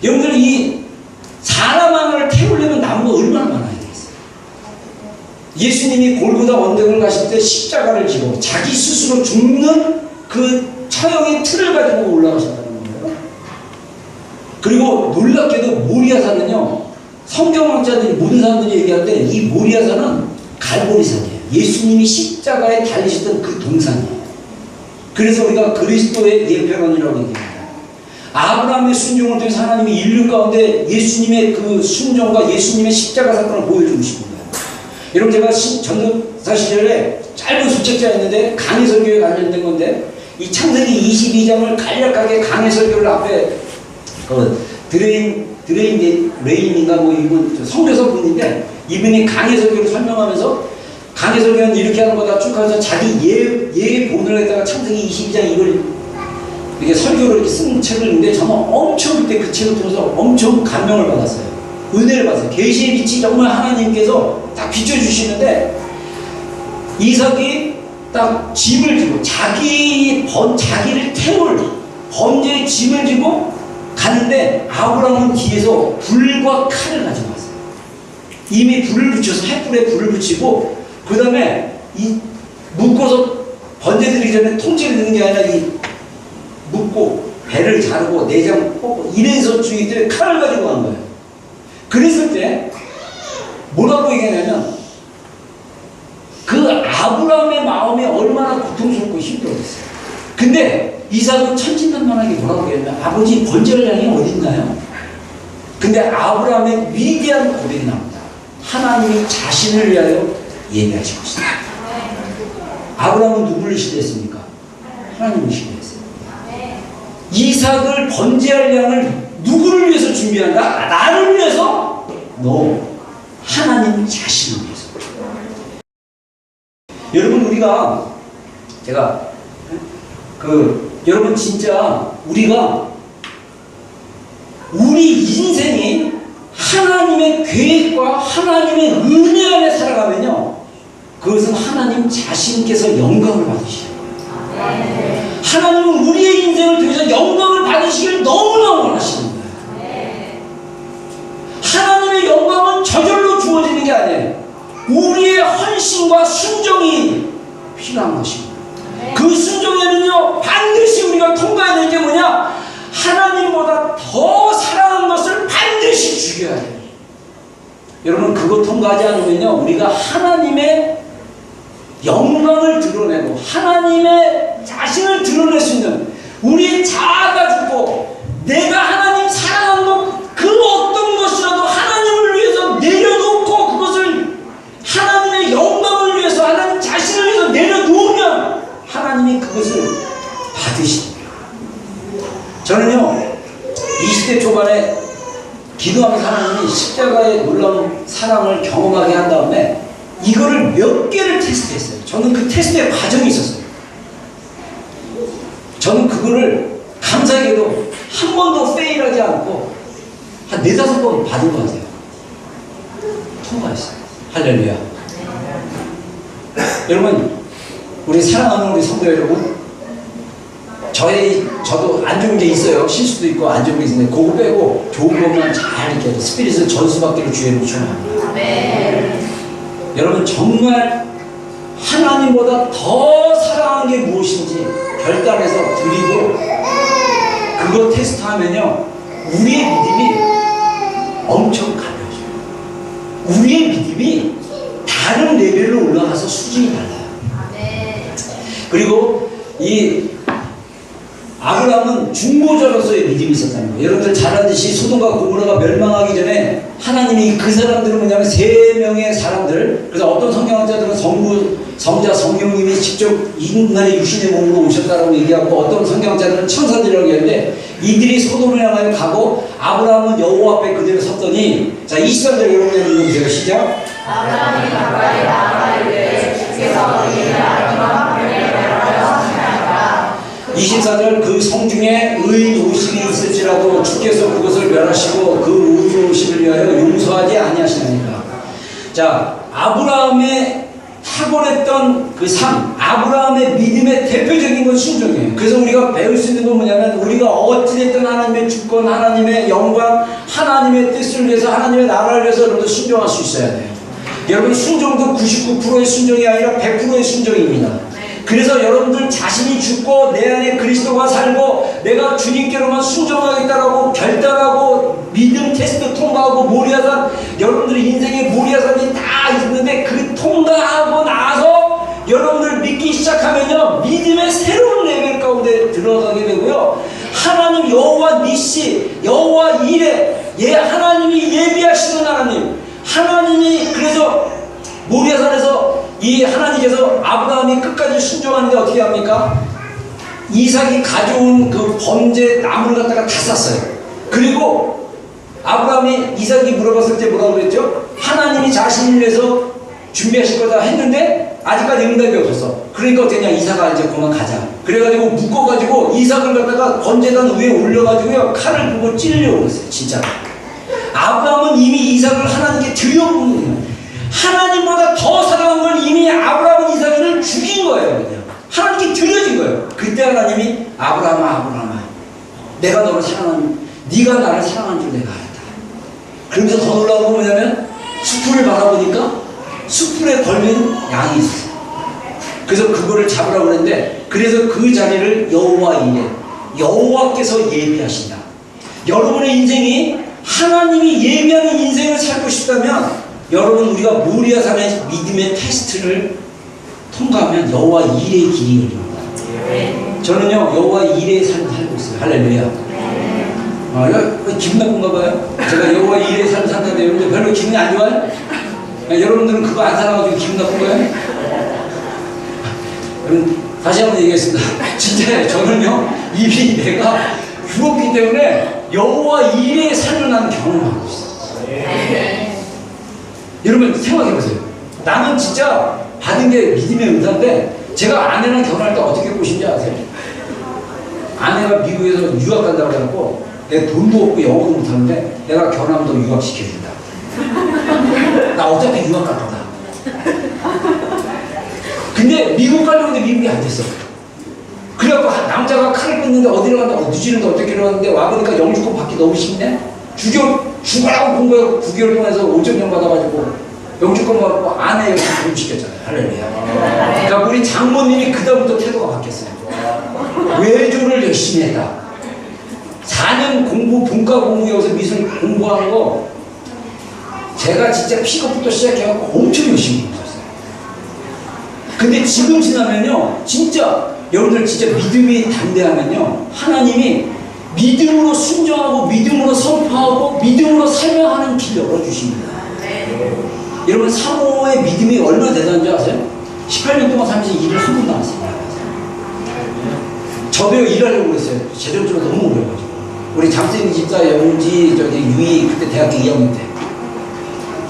여러분들, 이 사람 하나를 태우려면 나무가 얼마나 많아야 되겠어요? 예수님이 골고다 언덕을 가실 때 십자가를 지고 자기 스스로 죽는 그 처형의 틀을 가지고 올라가셨다는 거예요. 그리고 놀랍게도 모리아산은요, 성경학자들이 모든 사람들이 얘기할 때 이 모리아산은 갈보리산이에요. 예수님이 십자가에 달리셨던 그 동산이에요. 그래서 우리가 그리스도의 예표론이라고 얘기합니다. 아브라함의 순종을 통해서 하나님이 인류 가운데 예수님의 그 순종과 예수님의 십자가 사건을 보여주고 싶은 거예요. 여러분, 제가 전도사 시절에 짧은 수책자였는데 강해 설교에 관련된 건데, 이 창세기 22장을 간략하게 강해 설교를 앞에 레인인가 뭐 이분 선교사 분인데, 이분이 강해 설교를 설명하면서 강해 설교는 이렇게 하는 거다 쭉 하면서 자기 예본을 했다가 창세기 22장 이걸 이렇게 설교를 이렇게 쓴 책을 읽는데, 저는 엄청 그때 그 책을 통해서 엄청 감명을 받았어요. 은혜를 받았어요. 계시의 빛이 정말 하나님께서 딱 비춰주시는데, 이삭이 딱 짐을 지고 자기를 태울 번제의 짐을 지고 가는데, 아브라함은 뒤에서 불과 칼을 가지고 왔어요. 이미 불을 붙여서 횃불에 불을 붙이고, 그 다음에 이 묶어서 번제 드리기 전에 통째로 넣는 게 아니라 이 묶고 배를 자르고 내장 뽑고 이래서 주인들이 칼을 가지고 간 거예요. 그랬을 때 뭐라고 얘기하냐면, 그 아브라함의 마음이 얼마나 고통스럽고 힘들었어요. 근데 이삭은 천진난만하게 뭐라고 얘기하냐면, 아버지 번제를 향해 어딨나요? 근데 아브라함의 위대한 고백이 나옵니다. 하나님이 자신을 위하여 예배하시고 있습니다. 아브라함은 누구를 신뢰했습니까? 하나님을 신뢰했어요. 이삭을 번제할 양을 누구를 위해서 준비한다? 나를 위해서? No. 하나님 자신을 위해서. 여러분, 우리가 여러분 진짜 우리가 우리 인생이 하나님의 계획과 하나님의 은혜 안에 살아가면요, 그것은 하나님 자신께서 영광을 받으시죠. 하나님은 우리의 인생을 통해서 영광을 받으시길 너무나 원하시는 거예요. 하나님의 영광은 저절로 주어지는 게 아니에요. 우리의 헌신과 순종이 필요한 것입니다. 그 순종에는요, 반드시 우리가 통과해야 되는 게 뭐냐? 하나님보다 더 사랑하는 것을 반드시 죽여야 돼요. 여러분, 그거 통과하지 않으면요, 우리가 하나님의 영광을 드러내고 하나님의 자신을 드러낼 수 있는, 우리 자아가 죽고 내가 하나님 사랑하는 것, 그 어떤 것이라도 하나님을 위해서 내려놓고 그것을 하나님의 영광을 위해서, 하나님 자신을 위해서 내려놓으면 하나님이 그것을 받으십니다. 저는요, 20대 초반에 기도하면서 하나님이 십자가의 놀라운 사랑을 경험하게 한 다음에 이거를 몇 개를 테스트했어요. 저는 그 테스트의 과정이 있었어요. 저는 그거를 감사하게도 한 번도 페일하지 않고 한 4-5번 받은 것 같아요. 통과했어요. 할렐루야. 여러분, 우리 사랑하는 우리 성도 여러분, 저도 안 좋은 게 있어요. 실수도 있고 안 좋은 게 있는데, 그거 빼고 좋은 것만 잘 이렇게 스피릿을 전수받기로 주의 놓쳐합니다. 여러분, 정말 하나님보다 더 사랑하는 게 무엇인지 결단해서 드리고, 그거 테스트하면요, 우리의 믿음이 엄청 가벼워져요. 우리의 믿음이 다른 레벨로 올라가서 수준이 달라요. 그리고 이 아브라함은 중보자로서의 믿음이 있었다는 거예요. 여러분들 잘 아듯이 소돔과 고모라가 멸망하기 전에 하나님이 그 사람들은 뭐냐면 3명의 사람들, 그래서 어떤 성경학자들은 성자 성령님이 직접 인간의 육신의 몸으로 오셨다라고 얘기하고, 어떤 성경학자들은 천사들이라고 얘기하는데, 이들이 소돔을 향하여 가고 아브라함은 여호와 앞에 그대로 섰더니, 자 23절 여러분들 읽어보세요. 시작. 아브라함이 가까이 나아가이르되 주께서 그에게 아기와 별에 멸하여 사나이다. 24절, 그 성중에 의로우심이 있을지라도 주께서 그것을 멸하시고 그 의로우심을 위하여 용서하지 아니하시나니까. 자, 아브라함의 탁월했던 그 삶, 아브라함의 믿음의 대표적인 건 순종이에요. 그래서 우리가 배울 수 있는 건 뭐냐면, 우리가 어찌됐든 하나님의 주권, 하나님의 영광, 하나님의 뜻을 위해서, 하나님의 나라를 위해서 여러분들 순종할 수 있어야 돼요. 여러분, 순종도 99%의 순종이 아니라 100%의 순종입니다. 그래서 여러분들 자신이 죽고 내 안에 그리스도가 살고 내가 주님께로만 순종하겠다라고 결단하고 믿음 테스트 통과하고 모리아산, 여러분들의 인생에 모리아산이 다 있는데 그 통과하고 나서 여러분들 믿기 시작하면요, 믿음의 새로운 레벨 가운데 들어가게 되고요, 하나님 여호와 니시, 여호와 이레, 하나님이 예비하시는 하나님이 그래서 모리아산에서 이 하나님께서 아브라함이 끝까지 순종하는데 어떻게 합니까? 이삭이 가져온 그 번제 나무를 갖다가 다 쌌어요. 그리고 아브라함이 이삭이 물어봤을 때 뭐라고 그랬죠? 하나님이 자신을 위해서 준비하실 거다 했는데 아직까지 응답이 없었어. 그러니까 어떻게 했냐, 이삭아 이제 그만 가자. 그래가지고 묶어가지고 이삭을 갖다가 번제단 위에 올려가지고요, 칼을 보고 찔려고 그랬어요. 진짜 아브라함은 이미 이삭을 하나님께 드려본 거예요. 하나님보다 더 사랑한 걸 이미 아브라함은 이삭을 죽인 거예요. 그냥 하나님께 드려진 거예요. 그때 하나님이 아브라함아, 내가 너를 사랑하는, 네가 나를 사랑하는 줄 내가 알았다. 그러면서 더 놀라운 건 뭐냐면, 수풀을 바라보니까 수풀에 걸린 양이 있었어요. 그래서 그거를 잡으라고 그랬는데, 그래서 그 자리를 여호와 이레, 여호와께서 예비하신다. 여러분의 인생이 하나님이 예비하는 인생을 살고 싶다면, 여러분, 우리가 모리아산의 믿음의 테스트를 통과하면 여호와 이레의 길이 열립니다. 저는요, 여호와 이레의 삶을 살고 있어요. 할렐루야. 기분 나쁜가 봐요. 제가 여호와 이레의 삶을 산다는데 여러분들 별로 기분이 안 좋아요? 여러분들은 그거 안 살아가지고 기분 나쁜 거예요? 다시 한번 얘기하겠습니다. 진짜 저는요, 이미 내가 죽었기 때문에 여호와 이레의 삶을 나는 경험하고 있어요. 여러분 생각해보세요. 나는 진짜 받은 게 믿음의 은사인데, 제가 아내랑 결혼할 때 어떻게 꼬신지 아세요? 아내가 미국에서 유학 간다고 해갖고 내가 돈도 없고 영어도 못하는데 내가 결혼하면 너 유학시켜준다. 나 어차피 유학 갈 거다. 근데 미국 가려고 했는데 미국이 안 됐어. 그래갖고 남자가 칼을 끊는데 어디로 간다, 늦지는데 어떻게 이러는데 와보니까 영주권 받기 너무 쉽네? 죽으라고 공부해서 9개월 동안에서 5.0 받아가지고 영주권 받고 아내 여기 결혼시켰잖아요. 할렐루야. 그러니까 우리 장모님이 그다음부터 태도가 바뀌었어요. 외조를 열심히 했다. 4년 공부, 본과 공부, 여기서 미술 공부하는 거 제가 진짜 픽업부터 시작해갖고 엄청 열심히 공부했어요. 근데 지금 지나면요, 진짜 여러분들 진짜 믿음이 담대하면요, 하나님이 믿음으로 순종하고 믿음으로 선포하고 믿음으로 설명하는 길 열어주십니다. 여러분, 사모의 믿음이 얼마나 대단한지 아세요? 18년 동안 살면서 일을 한 번도 안 했습니다. 저도 일하려고 그랬어요. 재정적으로 너무 어려워가지고. 우리 장생이 집사 영지 유이 그때 대학교 2학년 때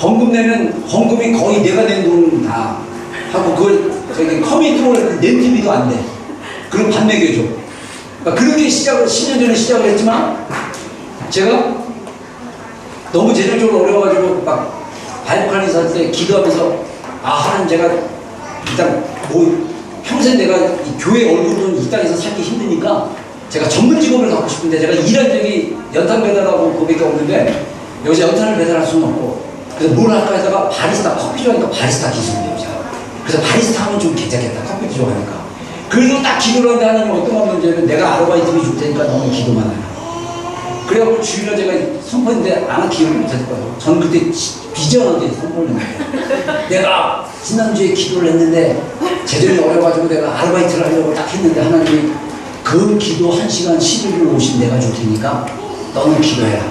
헌금 내면 헌금이 거의 내가 낸 돈 다 하고, 그걸 커뮤니티로 낸 TV도 안 돼. 그럼 반 매겨줘. 그러니까 그렇게 10년 전에 시작을 했지만, 제가 너무 재정적으로 어려워가지고 막 바이블 인사 때 기도하면서, 하나님, 제가 일단 평생 내가 이 교회 얼굴은 이 땅에서 살기 힘드니까 제가 전문 직업을 갖고 싶은데, 제가 일한 적이 연탄 배달하고 그밖에 없는데 여기서 연탄을 배달할 수는 없고, 그래서 뭘 할까 하다가 바리스타, 커피 좋아하니까 바리스타 기술을 배우자. 그래서 바리스타 하면 좀 괜찮겠다, 커피도 좋아하니까. 그래서 딱 기도를 하는데 하나님 어떤 거 문제는, 내가 아르바이트비 줄 테니까 너무 기도만 해라. 그래갖고 주일날 제가 선포했는데 아마 기억을 못할 거예요. 저는 그때 비전하게 선포를 했는데, 내가 지난주에 기도를 했는데 재정이 어려가지고 내가 아르바이트를 하려고 딱 했는데 하나님이 그 기도 1시간 11일 50 내가 줄 테니까 너는 기도해라.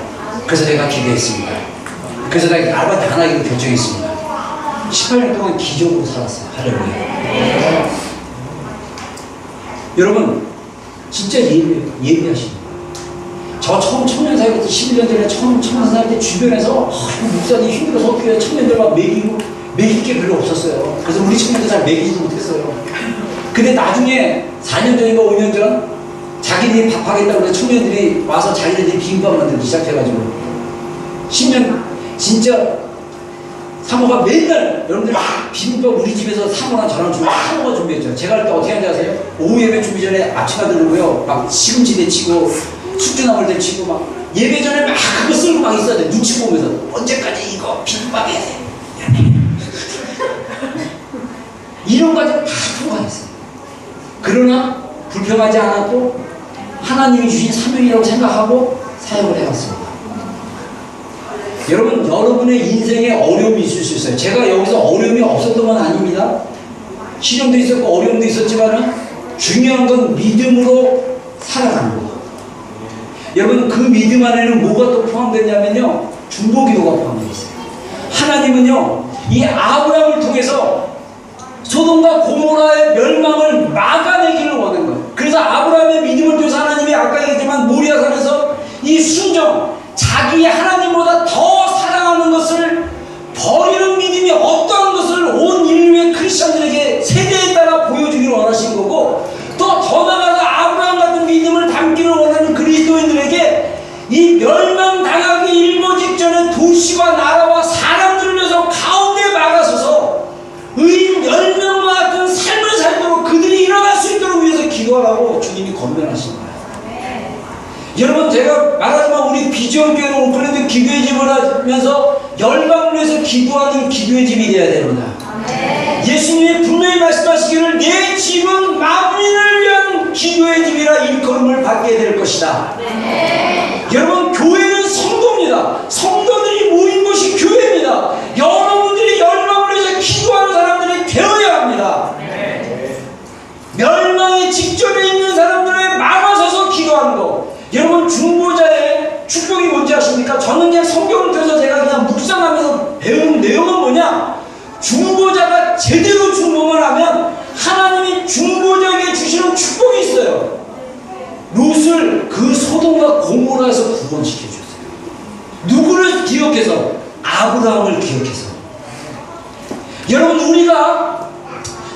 그래서 내가 기도했습니다. 그래서 내가 아르바이트 안 하기로 결정했습니다. 18년 동안 기적으로 살았어요. 할렐루야. 여러분, 진짜 예비하십니다. 저 처음 청년사회 때 11년 전에 처음 청년사회 때 주변에서 목사님 힘들어서 어떻게 청년들 막 먹일 게 별로 없었어요. 그래서 우리 청년들 잘 먹이지도 못했어요. 근데 나중에 4년 전인가 5년 전 자기들이 밥하겠다고 해서 청년들이 와서 자기들이 비빔밥 만들기 시작해가지고 10년, 진짜 사모가 맨날 여러분들 비빔밥 우리 집에서 사모랑 저랑 사모가 준비했죠. 제가 할 때 어떻게 하는지 아세요? 오후 예배 준비 전에 아침에 들고요. 막 시금치 데치고 숙주나물 데치고 막 예배 전에 막 그거 쓸고 막 있어야 돼. 눈치 보면서 언제까지 이거 비빔밥 해야 돼. 이런 것까지 다 풀어가 있어요. 그러나 불평하지 않았고 하나님이 주신 사명이라고 생각하고 사역을 해왔습니다. 여러분, 여러분의 인생에 어려움이 있을 수 있어요. 제가 여기서 어려움이 없었던 건 아닙니다. 시련도 있었고 어려움도 있었지만 중요한 건 믿음으로 살아가는 거예요. 여러분, 그 믿음 안에는 뭐가 또 포함되냐면요, 중보기도가 포함되어 있어요. 하나님은요, 이 아브라함을 통해서 소돔과 고모라의 멸망을 막아내기를 원한 거예요. 그래서 아브라함의 믿음을 통해서 하나님이 아까 얘기했지만 모리아산에서 이 순종, 자기 하나님보다 더 사랑하는 것을 버리는 믿음이 어떠한 것을 온 인류의 크리스천들에게 세대에 따라 보여주기를 원하신 거고, 또 더 나아가서 아브라함 같은 믿음을 담기를 원하는 그리스도인들에게 이 멸망당하기 일보 직전에 도시와 나라와 사람들을 위해서 가운데 막아서서 의인 10명과 같은 삶을 살도록 그들이 일어날 수 있도록 위해서 기도하라고 주님이 권면하신 거예요. 여러분, 제가 말하지만 우리 비전교회는 오클랜드 기도의 집을 하면서 열방을 위해서 기도하는 기도의 집이 되어야 됩니다. 예수님이 분명히 말씀하시기를 내 집은 만민을 위한 기도의 집이라 일컬음을 받게 될 것이다. 여러분, 교회는 성도입니다. 성도들이 모인 곳이 교회입니다. 여러분들이 열방을 위해서 기도하는 사람들이 되어야 합니다. 멸망의 직전에 있는 사람들을 막아서서 기도하는 거. 여러분, 중보자의 축복이 뭔지 아십니까? 저는 그냥 성경을 통해서 제가 그냥 묵상하면서 배운 내용은 뭐냐? 중보자가 제대로 중보만 하면 하나님이 중보자에게 주시는 축복이 있어요. 롯을 그 소돔과 고모라에서 구원시켜줬어요. 누구를 기억해서? 아브라함을 기억해서. 여러분, 우리가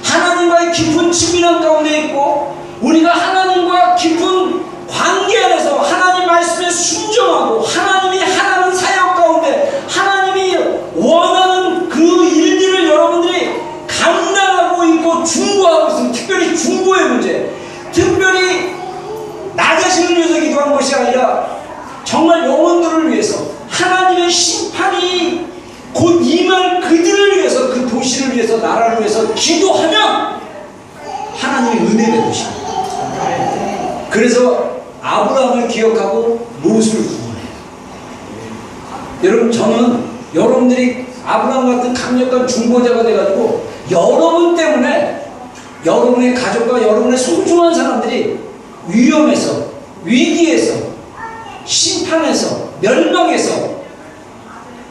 하나님과의 깊은 친밀한 가운데 있고 우리가 하나님과 깊은 관계 안에서 하나님 말씀에 순종하고 하나님이 하나님 사역 가운데 하나님이 원하는 그 일들을 여러분들이 감당하고 있고 중보하고 있습니다. 특별히 중보의 문제, 특별히 나 자신을 위해서 기도한 것이 아니라 정말 영혼들을 위해서 하나님의 심판이 곧 임할 그들을 위해서, 그 도시를 위해서, 나라를 위해서 기도하면 하나님이 은혜 베푸십니다. 그래서 아브라함을 기억하고 롯을 구원해요. 여러분, 저는 여러분들이 아브라함 같은 강력한 중보자가 돼가지고 여러분 때문에 여러분의 가족과 여러분의 소중한 사람들이 위험에서, 위기에서, 심판에서, 멸망에서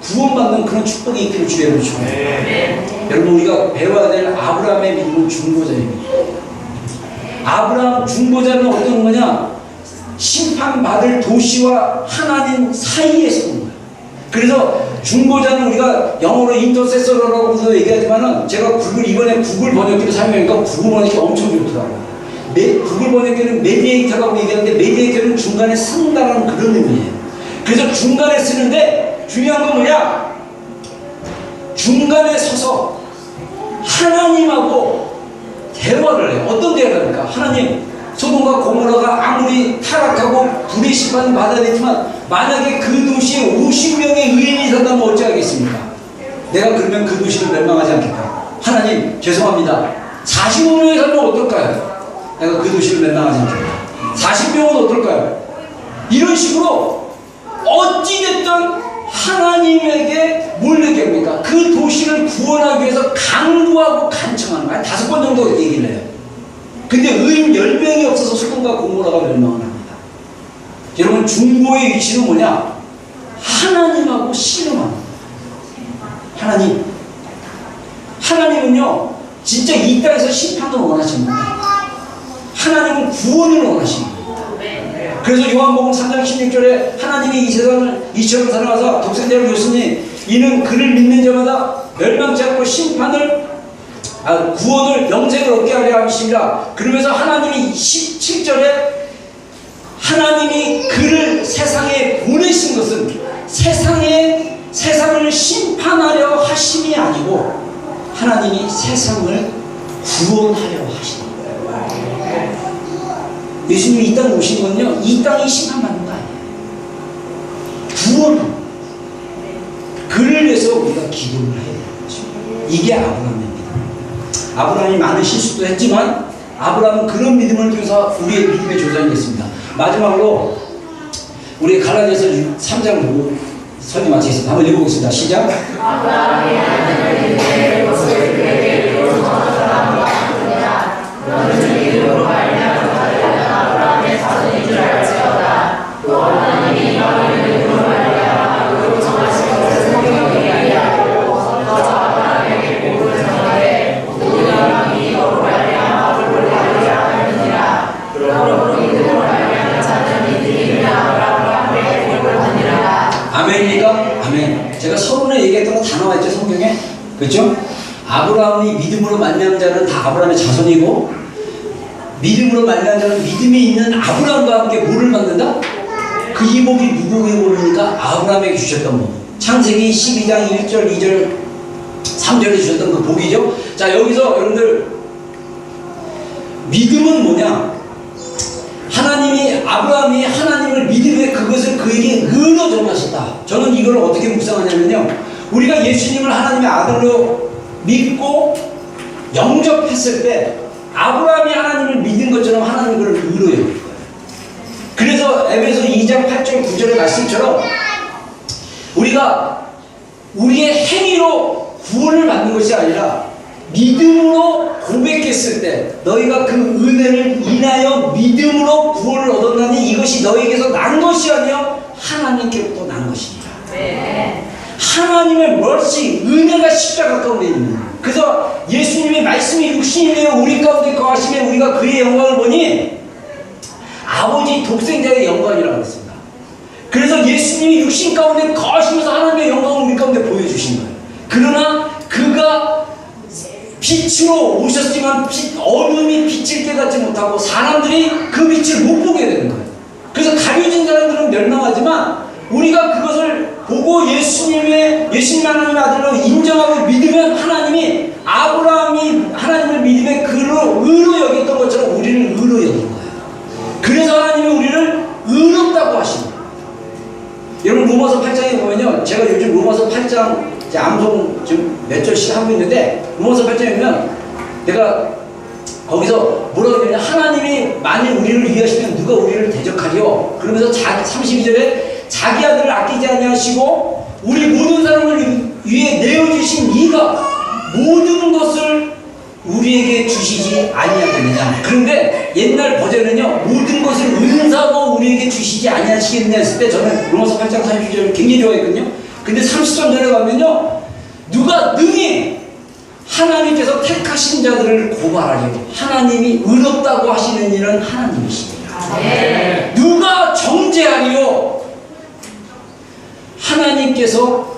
구원받는 그런 축복이 있기를 주의를 축원해요. 여러분, 우리가 배워야 될 아브라함의 믿음은 중보자입니다. 아브라함 중보자는 어떤 거냐? 심판받을 도시와 하나님 사이에 서는 거예요. 그래서 중보자는 우리가 영어로 인터세서라고도 얘기하지만은 제가 이번에 구글 번역기를 사용하니까 구글 번역기 엄청 좋더라고요. 구글 번역기는 메디에이터라고 얘기하는데 메디에이터는 중간에 쓴다는 그런 의미예요. 그래서 중간에 쓰는데 중요한 건 뭐냐? 중간에 서서 하나님하고 대화를 해요. 어떤 대화를 합니까? 하나님, 소돔과 고모라가 아무리 타락하고 불의 심판을 받아야 되지만 만약에 그 도시에 50명의 의인이 산다면 어찌하겠습니까? 내가 그러면 그 도시를 멸망하지 않겠다. 하나님, 죄송합니다. 45명이 살면 어떨까요? 내가 그 도시를 멸망하지 않겠다. 40명은 어떨까요? 이런 식으로 어찌됐든 하나님에게 뭘 얘기합니까? 그 도시를 구원하기 위해서 강구하고 간청하는 거예요. 5번 정도 얘기를 해요. 근데 의인 10명이 없어서 소돔과 고모라가 멸망을 합니다. 여러분, 중보의 위치는 뭐냐? 하나님하고 씨름하는 거예요. 하나님은요 진짜 이 땅에서 심판을 원하십니다. 하나님은 구원을 원하십니다. 그래서 요한복음 3장 16절에 하나님이 이 세상을 이처럼 사랑하사 독생자를 줬으니 이는 그를 믿는 자마다 멸망치 않고 구원을 영생을 얻게 하려 하십니다. 그러면서 하나님이 17절에 하나님이 그를 세상에 보내신 것은 세상을 심판하려 하심이 하나님이 세상을 구원하려 하시는 거예요. 예수님이 이 땅에 오신 건요, 이 땅이 심판받는 거 아니에요. 구원. 그를 위해서 우리가 기도를 해야 되는 거죠. 이게 아브라함입니다. 아브라함이 많은 실수도 했지만 아브라함은 그런 믿음을 통해서 우리의 믿음의 조상이 됐습니다. 마지막으로 우리 갈라디아서 3장 보고 설교 마치겠습니다. 한번 읽어보겠습니다. 시작. 아브라함이 하나님을 믿되 그것을 그에게 이루어진 사람과 같으니라. 너는 믿음으로 말미암아 아브라함의 자손인 줄 알지어다. 또 하나님이 너를 믿음으로 말미암아 의로 정하신 것을 성경에 이야기하고 먼저 아브라함에게 복을 전하되 또 사람이 너로 말미암아 복을 받으리라 하느니라. 그러므로 믿음으로 말미암아 자는 믿음이 아브라함과 함께 복을 받으리라. 아멘입니까? 아멘. 제가 서론에 얘기했던 거 다 나와있죠, 성경에? 그렇죠? 아브라함이 믿음으로 말미암은 자는 다 아브라함의 자손이고, 믿음으로 말미암은 자는 믿음이 있는 아브라함과 함께 뭐를 받는다? 그 이복이 누구에게 오르니까 아브라함에게 주셨던 복. 창세기 12장 1절, 2절, 3절에 주셨던 그 복이죠. 자, 여기서 여러분들 믿음은 뭐냐? 하나님이, 아브라함이 하나님을 믿음에 그것을 그에게 의로 정하셨다. 저는 이걸 어떻게 묵상하냐면요, 우리가 예수님을 하나님의 아들로 믿고 영접했을 때 아브라함이 하나님을 믿은 것처럼 하나님은 그를 의로 여길 거예요. 그래서 에베소 2장 8절 9절의 말씀처럼 우리가 우리의 행위로 구원을 받는 것이 아니라 믿음으로 고백했을 때 너희가 그 은혜를 인하여 믿음으로 구원을 얻었나니 이것이 너희에게서 난 것이 아니요 하나님께로부터 난 것이니라. 네. 하나님의 멀시, 은혜가 십자가 가운데 있는 거예요. 그래서 예수님의 말씀이 육신이 되어 우리 가운데 거하시면 우리가 그의 영광을 보니 아버지 독생자의 영광이라고 했습니다. 그래서 예수님이 육신 가운데 거하시면서 하나님의 영광을 우리 가운데 보여주신 거예요. 그러나 그가 빛으로 오셨지만 어둠이 빛을 깨닫지 못하고 사람들이 그 빛을 못 보게 되는 거예요. 그래서 가려진 사람들은 멸망하지만 우리가 그것을 보고 예수님 하나님의 아들로 인정하고 믿으면 하나님이 아브라함이 하나님을 믿음에 그로 의로 여겼던 것처럼 우리를 의로 여긴 거예요. 그래서 하나님이 우리를 의롭다고 하십니다. 여러분 로마서 8장에 보면요, 제가 요즘 로마서 8장 암송 지금 몇 절씩 하고 있는데 로마서 8장에 보면 내가 거기서 뭐라고 그러냐, 하나님이 만일 우리를 위하시면 누가 우리를 대적하리요. 그러면서 32절에 자기 아들을 아끼지 아니하시고 우리 모든 사람을 위해 내어주신 이가 모든 것을 우리에게 주시지 아니하겠느냐. 그런데 옛날 버전은요, 모든 것을 은사로 우리에게 주시지 아니하시겠느냐 했을 때 저는 로마서 8장 32절을 굉장히 좋아했거든요. 근데 33절에 가면요, 누가 능히 하나님께서 택하신 자들을 고발하리요. 하나님이 의롭다고 하시는 일은 하나님이시니라. 네. 누가 정죄하리요? 하나님께서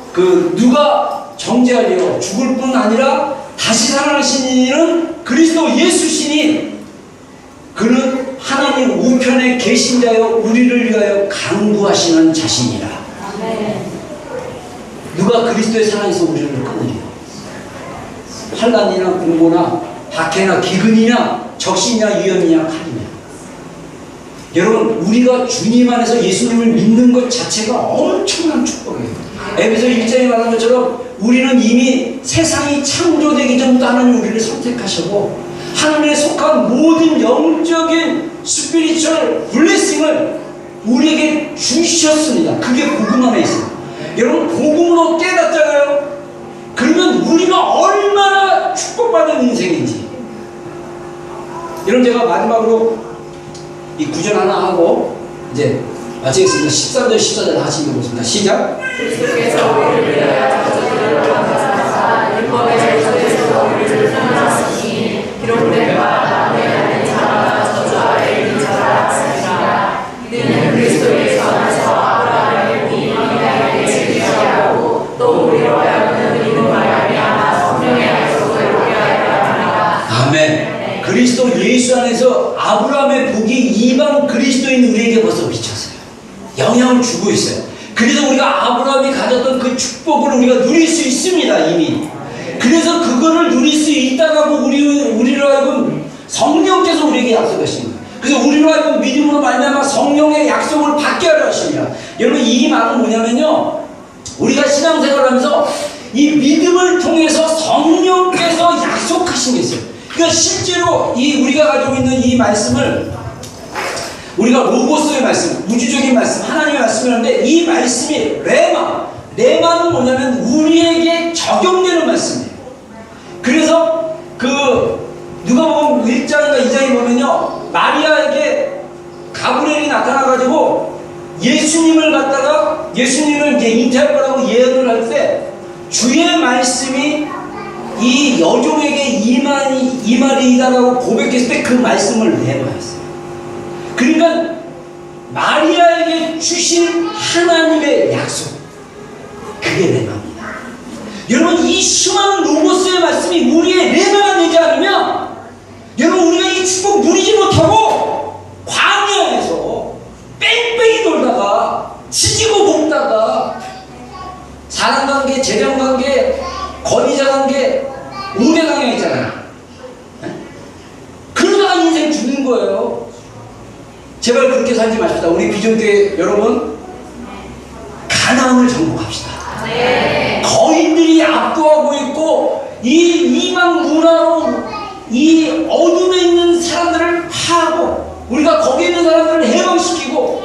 누가 정죄하리요? 죽을 뿐 아니라 다시 살아나신 이는 그리스도 예수시니 그는 하나님 우편에 계신 자여 우리를 위하여 간구하시는 자신이라. 네. 누가 그리스도의 사랑에서 우리를 끊으리요? 환난이나 공고나 박해나 기근이나 적신이나 위험이냐 칼이냐. 여러분, 우리가 주님 안에서 예수님을 믿는 것 자체가 엄청난 축복이에요. 에베소 1장에 말한 것처럼 우리는 이미 세상이 창조되기 전부터 하나님 우리를 선택하시고 하나님에 속한 모든 영적인 스피리추얼 블레싱을 우리에게 주셨습니다. 그게 복음 안에 있어요. 여러분, 복음으로 깨닫잖아요. 그러면 우리가 얼마나 축복받은 인생인지. 여러분, 제가 마지막으로 이 구절 하나 하고 이제 마치겠습니다. 13절 14절 다시 읽어보겠습니다. 시작. 그리스도께서 우리를 위하여 저주를 받으사 율법의 저주에서 우리를 구원하시니 기록된 바 남의 아닌 자마다 저주 아래 있는 자라 하시니라. 이는 그리스도의 전에서 아브라함의 미래에 제기하고 또 우리로 하여금 믿음으로 말미암아 성령의 약속을 보게 하려 합니다. 아멘. 그리스도 예수 안에서 아브라함의 복이 이방 그리스도인 우리에게 벌써 미쳤어요. 영향을 주고 있어요. 그래서 우리가 아브라함이 가졌던 그 축복을 우리가 누릴 수 있습니다, 이미. 그래서 그래서 그거를 누릴 수 있다고 우리로 하여금 성령께서 우리에게 약속하십니다. 그래서 우리로 하여금 믿음으로 말미암아 성령의 약속을 받게 하려 하십니다. 여러분, 이 말은 뭐냐면요, 우리가 신앙생활을 하면서 이 믿음을 통해서 성령께서 약속하신 게 있어요. 그러니까 실제로 우리가 가지고 있는 이 말씀을 우리가 로고스의 말씀, 우주적인 말씀, 하나님의 말씀이라는데, 이 말씀이 레마는 뭐냐면 우리에게 적용되는 말씀이에요. 그래서 누가복음 1장인가 2장에 보면요, 마리아에게 가브리엘이 나타나가지고 예수님을 이제 잉태할 거라고 예언을 할 때, 주의 말씀이 이 여종에게 이말이다라고 고백했을 때 그 말씀을 레마했어요. 그러니까 마리아에게 주신 하나님의 약속, 그게 레마입니다. 여러분, 이 수많은 로고스의 말씀이 우리의 레마가 되지 않으면, 여러분, 우리가 이 축복 누리지 못하고 광야에서 뺑뺑이 돌다가 치지고 볶다가 사람관계, 재정관계, 권위자관계, 우대강에 있잖아요. 그러다가 인생 죽는 거예요. 제발 그렇게 살지 마십시다. 우리 비전교회 여러분, 가나안을 정복합시다. 네. 거인들이 압도하고 있고 이 이방 문화로 이 어둠에 있는 사람들을 파하고, 우리가 거기에 있는 사람들을 해방시키고,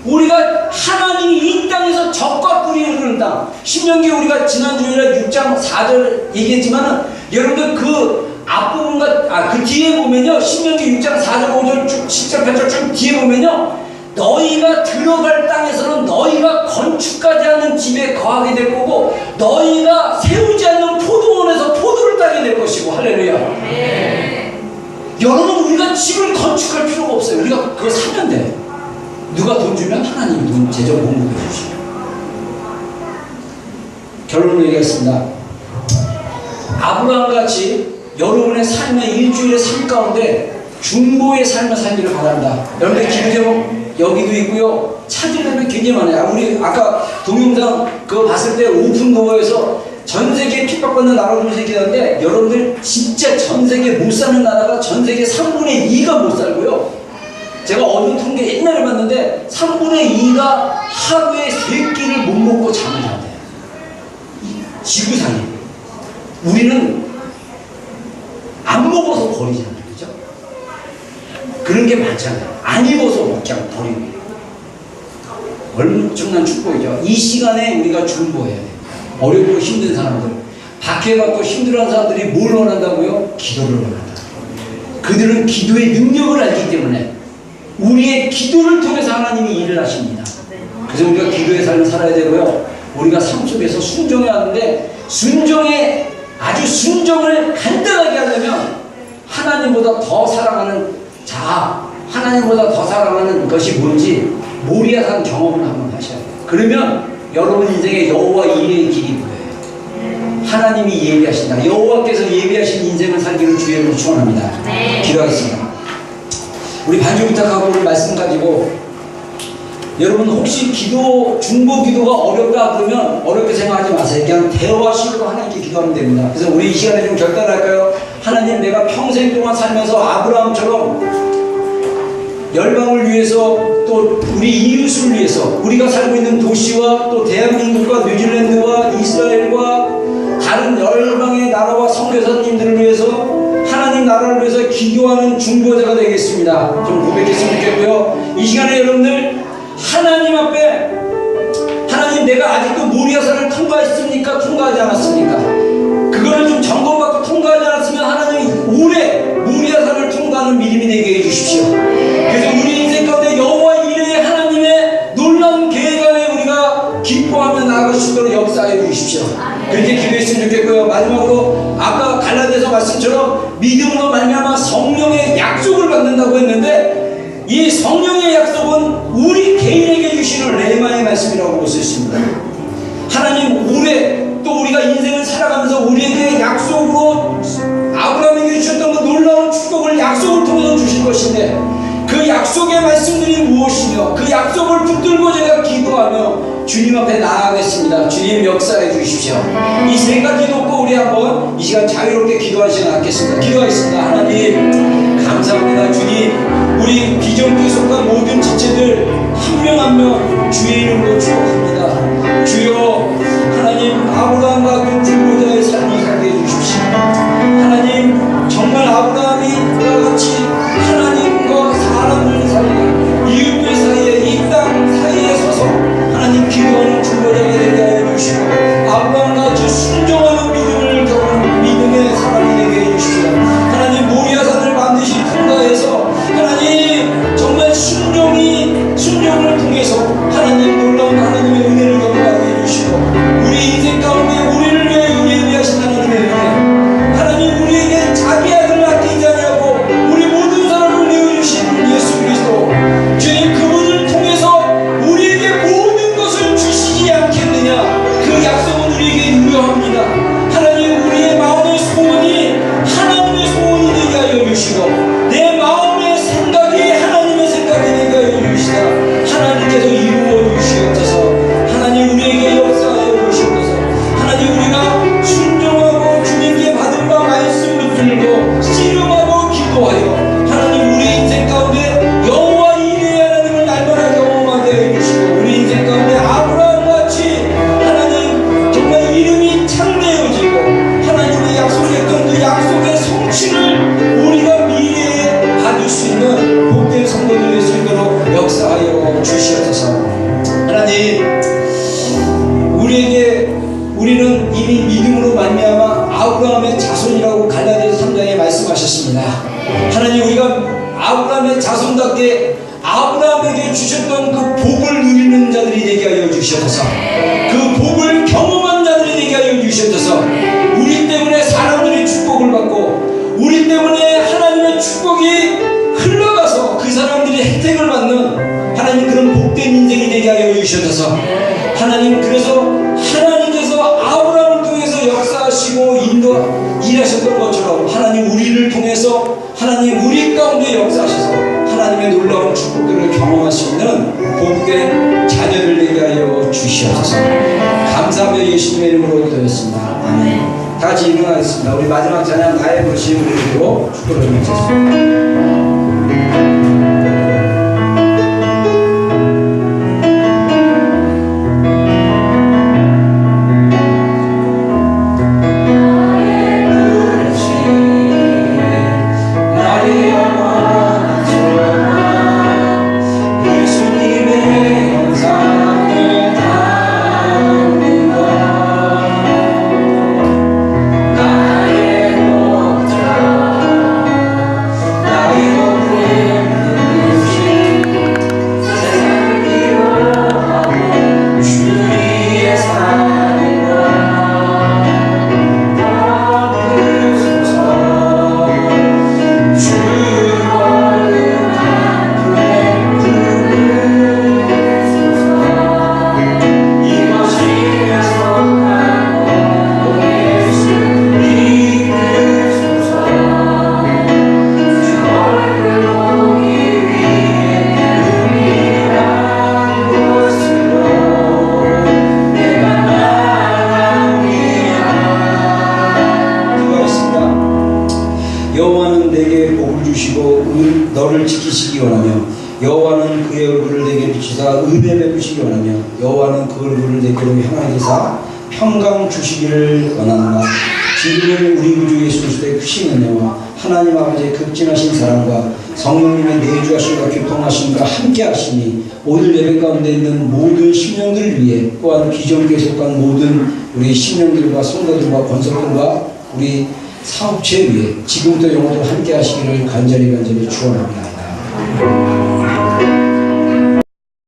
우리가 하나님이 이 땅에서 적과 꿀이 흐르는 땅, 신명기 우리가 지난주에 6장 4절 얘기했지만은, 여러분들 그 앞부분과 그 뒤에 보면요, 신명기 6장 4절 5절 쭉 10절 8절 쭉 뒤에 보면요, 너희가 들어갈 땅에서는 너희가 건축하지 않는 집에 거하게 될 거고, 너희가 세우지 않는 포도원에서 포도를 따게 될 것이고. 할렐루야. 네. 여러분, 우리가 집을 건축할 필요가 없어요. 우리가 그거 사면 돼. 누가 돈 주면 하나님이 돈 재정 공급해 주시죠. 결론을 얘기하겠습니다. 아브라함 같이 여러분의 삶의 일주일의 삶 가운데 중보의 삶을 살기를 바랍니다. 여러분들 기도 제목 여기도 있고요. 찾으려면 굉장히 많아요. 우리 아까 동영상 그거 봤을 때 오픈도어에서 전 세계 핍박받는 나라 중에서 얘기하는데, 여러분들 진짜 전 세계 못 사는 나라가 전 세계 3분의 2가 못 살고요. 제가 어느 통계 옛날에 봤는데 3분의 2가 하루에 3끼를 못 먹고 잠을 잔대요. 지구상에. 우리는 안 먹어서 버리잖아요. 그죠? 그런 게 많잖아요. 안 입어서 그냥 버리고. 엄청난 축복이죠. 이 시간에 우리가 중보해야 돼요. 어렵고 힘든 사람들, 박해받고 힘들어하는 사람들이 뭘 원한다고요? 기도를 원한다. 그들은 기도의 능력을 알기 때문에 우리의 기도를 통해서 하나님이 일을 하십니다. 그래서 우리가 기도의 삶을 살아야 되고요. 우리가 삶 속에서 순종해야 하는데, 아주 순종을 간단하게 하려면 하나님보다 더 사랑하는 하나님보다 더 사랑하는 것이 뭔지 모리아산 경험을 한번 하셔야 돼요. 그러면 여러분 인생에 여호와 이레의 길이 보여요. 하나님이 예비하신다. 여호와께서 예비하신 인생을 살기를 주의 이름으로 축원합니다. 네. 기도하겠습니다. 우리 반주 부탁하고 오늘 말씀 가지고, 여러분 혹시 중보 기도가 어렵다 그러면 어렵게 생각하지 마세요. 그냥 대화식으로 하나님께 기도하면 됩니다. 그래서 우리 이 시간에 좀 결단할까요? 하나님, 내가 평생 동안 살면서 아브라함처럼 열방을 위해서, 또 우리 이웃을 위해서, 우리가 살고 있는 도시와 또 대한민국과 뉴질랜드와 이스라엘과 다른 열방의 나라와 선교사님들을 위해서, 하나님 나라를 위해서 기도하는 중보자가 되겠습니다. 좀 고백했으면 좋겠고요. 이 시간에 여러분들 하나님 앞에, 하나님, 내가 아직도 모리아산을 통과했습니까? 통과하지 않았습니까? 그거를 좀 점검받고 통과하지 않았으면 하나님 올해 모리아산을 통과하는 믿음이 되게 해주십시오. 그래서 우리 인생 가운데 여호와 이레의 하나님의 놀라운 계획 안에 우리가 기뻐하며 나아갈 수 있도록 역사해 주십시오. 그렇게 기도했으면 좋겠고요. 마지막으로 아까 갈라디아서 말씀처럼 믿음으로 말미암아 성령의 약속을 받는다고 했는데, 이 성령의 약속은 우리 개인에게 주시는 레마의 말씀이라고 볼 수 있습니다. 하나님 올해 또 우리가 인생을 살아가면서 우리에게 약속으로 아브라함에게 주셨던 그 놀라운 축복을 약속을 통해서 주실 것인데, 그 약속의 말씀들이 무엇이며 그 약속을 붙들고 제가 기도하며 주님 앞에 나아가겠습니다. 주님 역사해 주십시오. 이 세 가지 놓고 우리 한번 이 시간 자유롭게 기도할 시간 갖겠습니다. 기도하겠습니다. 하나님 감사합니다. 주님, 우리 비전교회 속한 모든 지체들 한 명 한 명 주의 이름으로 축복합니다. 주여, 하나님 아브라함과 같은 중보자의 삶을 살게 해주십시오. 하나님 정말 아브라함이 그와 같이 하나님과 사람들 사이에, 이웃들 사이에, 이 땅 사이에 서서 하나님 기도하는 중보자가 되게 하여 주시고, 아브라함과 같이 순종하는 믿음을 겪은 믿음의 사람이 되게 해주시고, 하나님 모리아산을 반드시 통과해서 하나님 정말 순종을 통해서 하나님 놀라운 하나님의 은혜를 경험하게 해주시고, 우리 인생 가운데 우리를 위해 예비하신 하나님의 은혜, 하나님 우리에게 자기 아들을 아끼지 아니하고 우리 모든 사람을 내어주신 예수 그리스도, 주님 그분을 통해서 우리에게 모든 것을 주시지 않겠느냐, 그 약속은 우리에게 유효합니다. 하나님 우리의 마음의 소원이 하나님의 소원이 되게 하여 주시고, 내 마음의 생각이 하나님의 생각이 되게 하여 주시다. 하나님께서 이루어 주시옵소서. 하나님 우리에게 역사하여 주시옵소서. 하나님 우리가 순종하고 주님께 받은 바 말씀 붙들고 씨름하고 기도하여 하나님 우리 인생 가운데 여호와 이레 하나님을 날마다 경험하게 해주시고, 우리 인생 가운데 아브라함같이 하나님 정말 이름이 창대해지고 하나님의 약속했던 그 약속의 성취를 우리가 미래에 받을 수 있는 복된 성도들의 수 있도록 역사하여 주시옵소서. 하나님 우리는 이미 믿음으로 말미암아 아브라함의 자손이라고 갈라디아서 3장에 말씀하셨습니다. 하나님 우리가 아브라함의 자손답게 아브라함에게 주셨던 그 복을 누리는 자들이 되게 하여 주시옵소서. 그 복을 경험한 자들이 되게 하여 주시옵소서. 우리 때문에 사람들이 축복을 받고 우리 때문에 하나님의 축복이 흘러가서 그 사람들이 혜택을 받는 하나님 그런 복된 인생이 되게 하여 주시옵소서. 하나님 그래서 하나님께서 아브라함을 통해서 역사하시고 일하셨던 것처럼 하나님 우리를 통해서 하나님 우리 가운데 역사하셔서 하나님의 놀라운 축복들을 경험할 수 있는 복된 자녀들 되게 하여 주시옵소서. 감사하며 예수님의 이름으로 기도했습니다. 아멘. 다 같이 일어나겠습니다. 우리 마지막 찬양 나의 부르심을 드리고 축복을 드리겠습니다. 여호와는 내게 복을 주시고 너를 지키시기 원하며, 여호와는 그의 얼굴을 내게 비추사 은혜 베푸시기 원하며, 여호와는 그 얼굴을 내게로 향하여사 평강 주시기를 원하노라. 지금은 우리 구주 예수 그리스도의 크신 은혜와 하나님 아버지의 극진하신 사랑과 성령님의 내주하심과 교통하심과 함께 하시니 오늘 예배 가운데 있는 모든 심령들을 위해, 또한 비전교회에 속한 모든 우리 심령들과 성도들과 권속들과 우리 사업체 위에 지금부터 영원토록 함께 하시기를 간절히 축원합니다.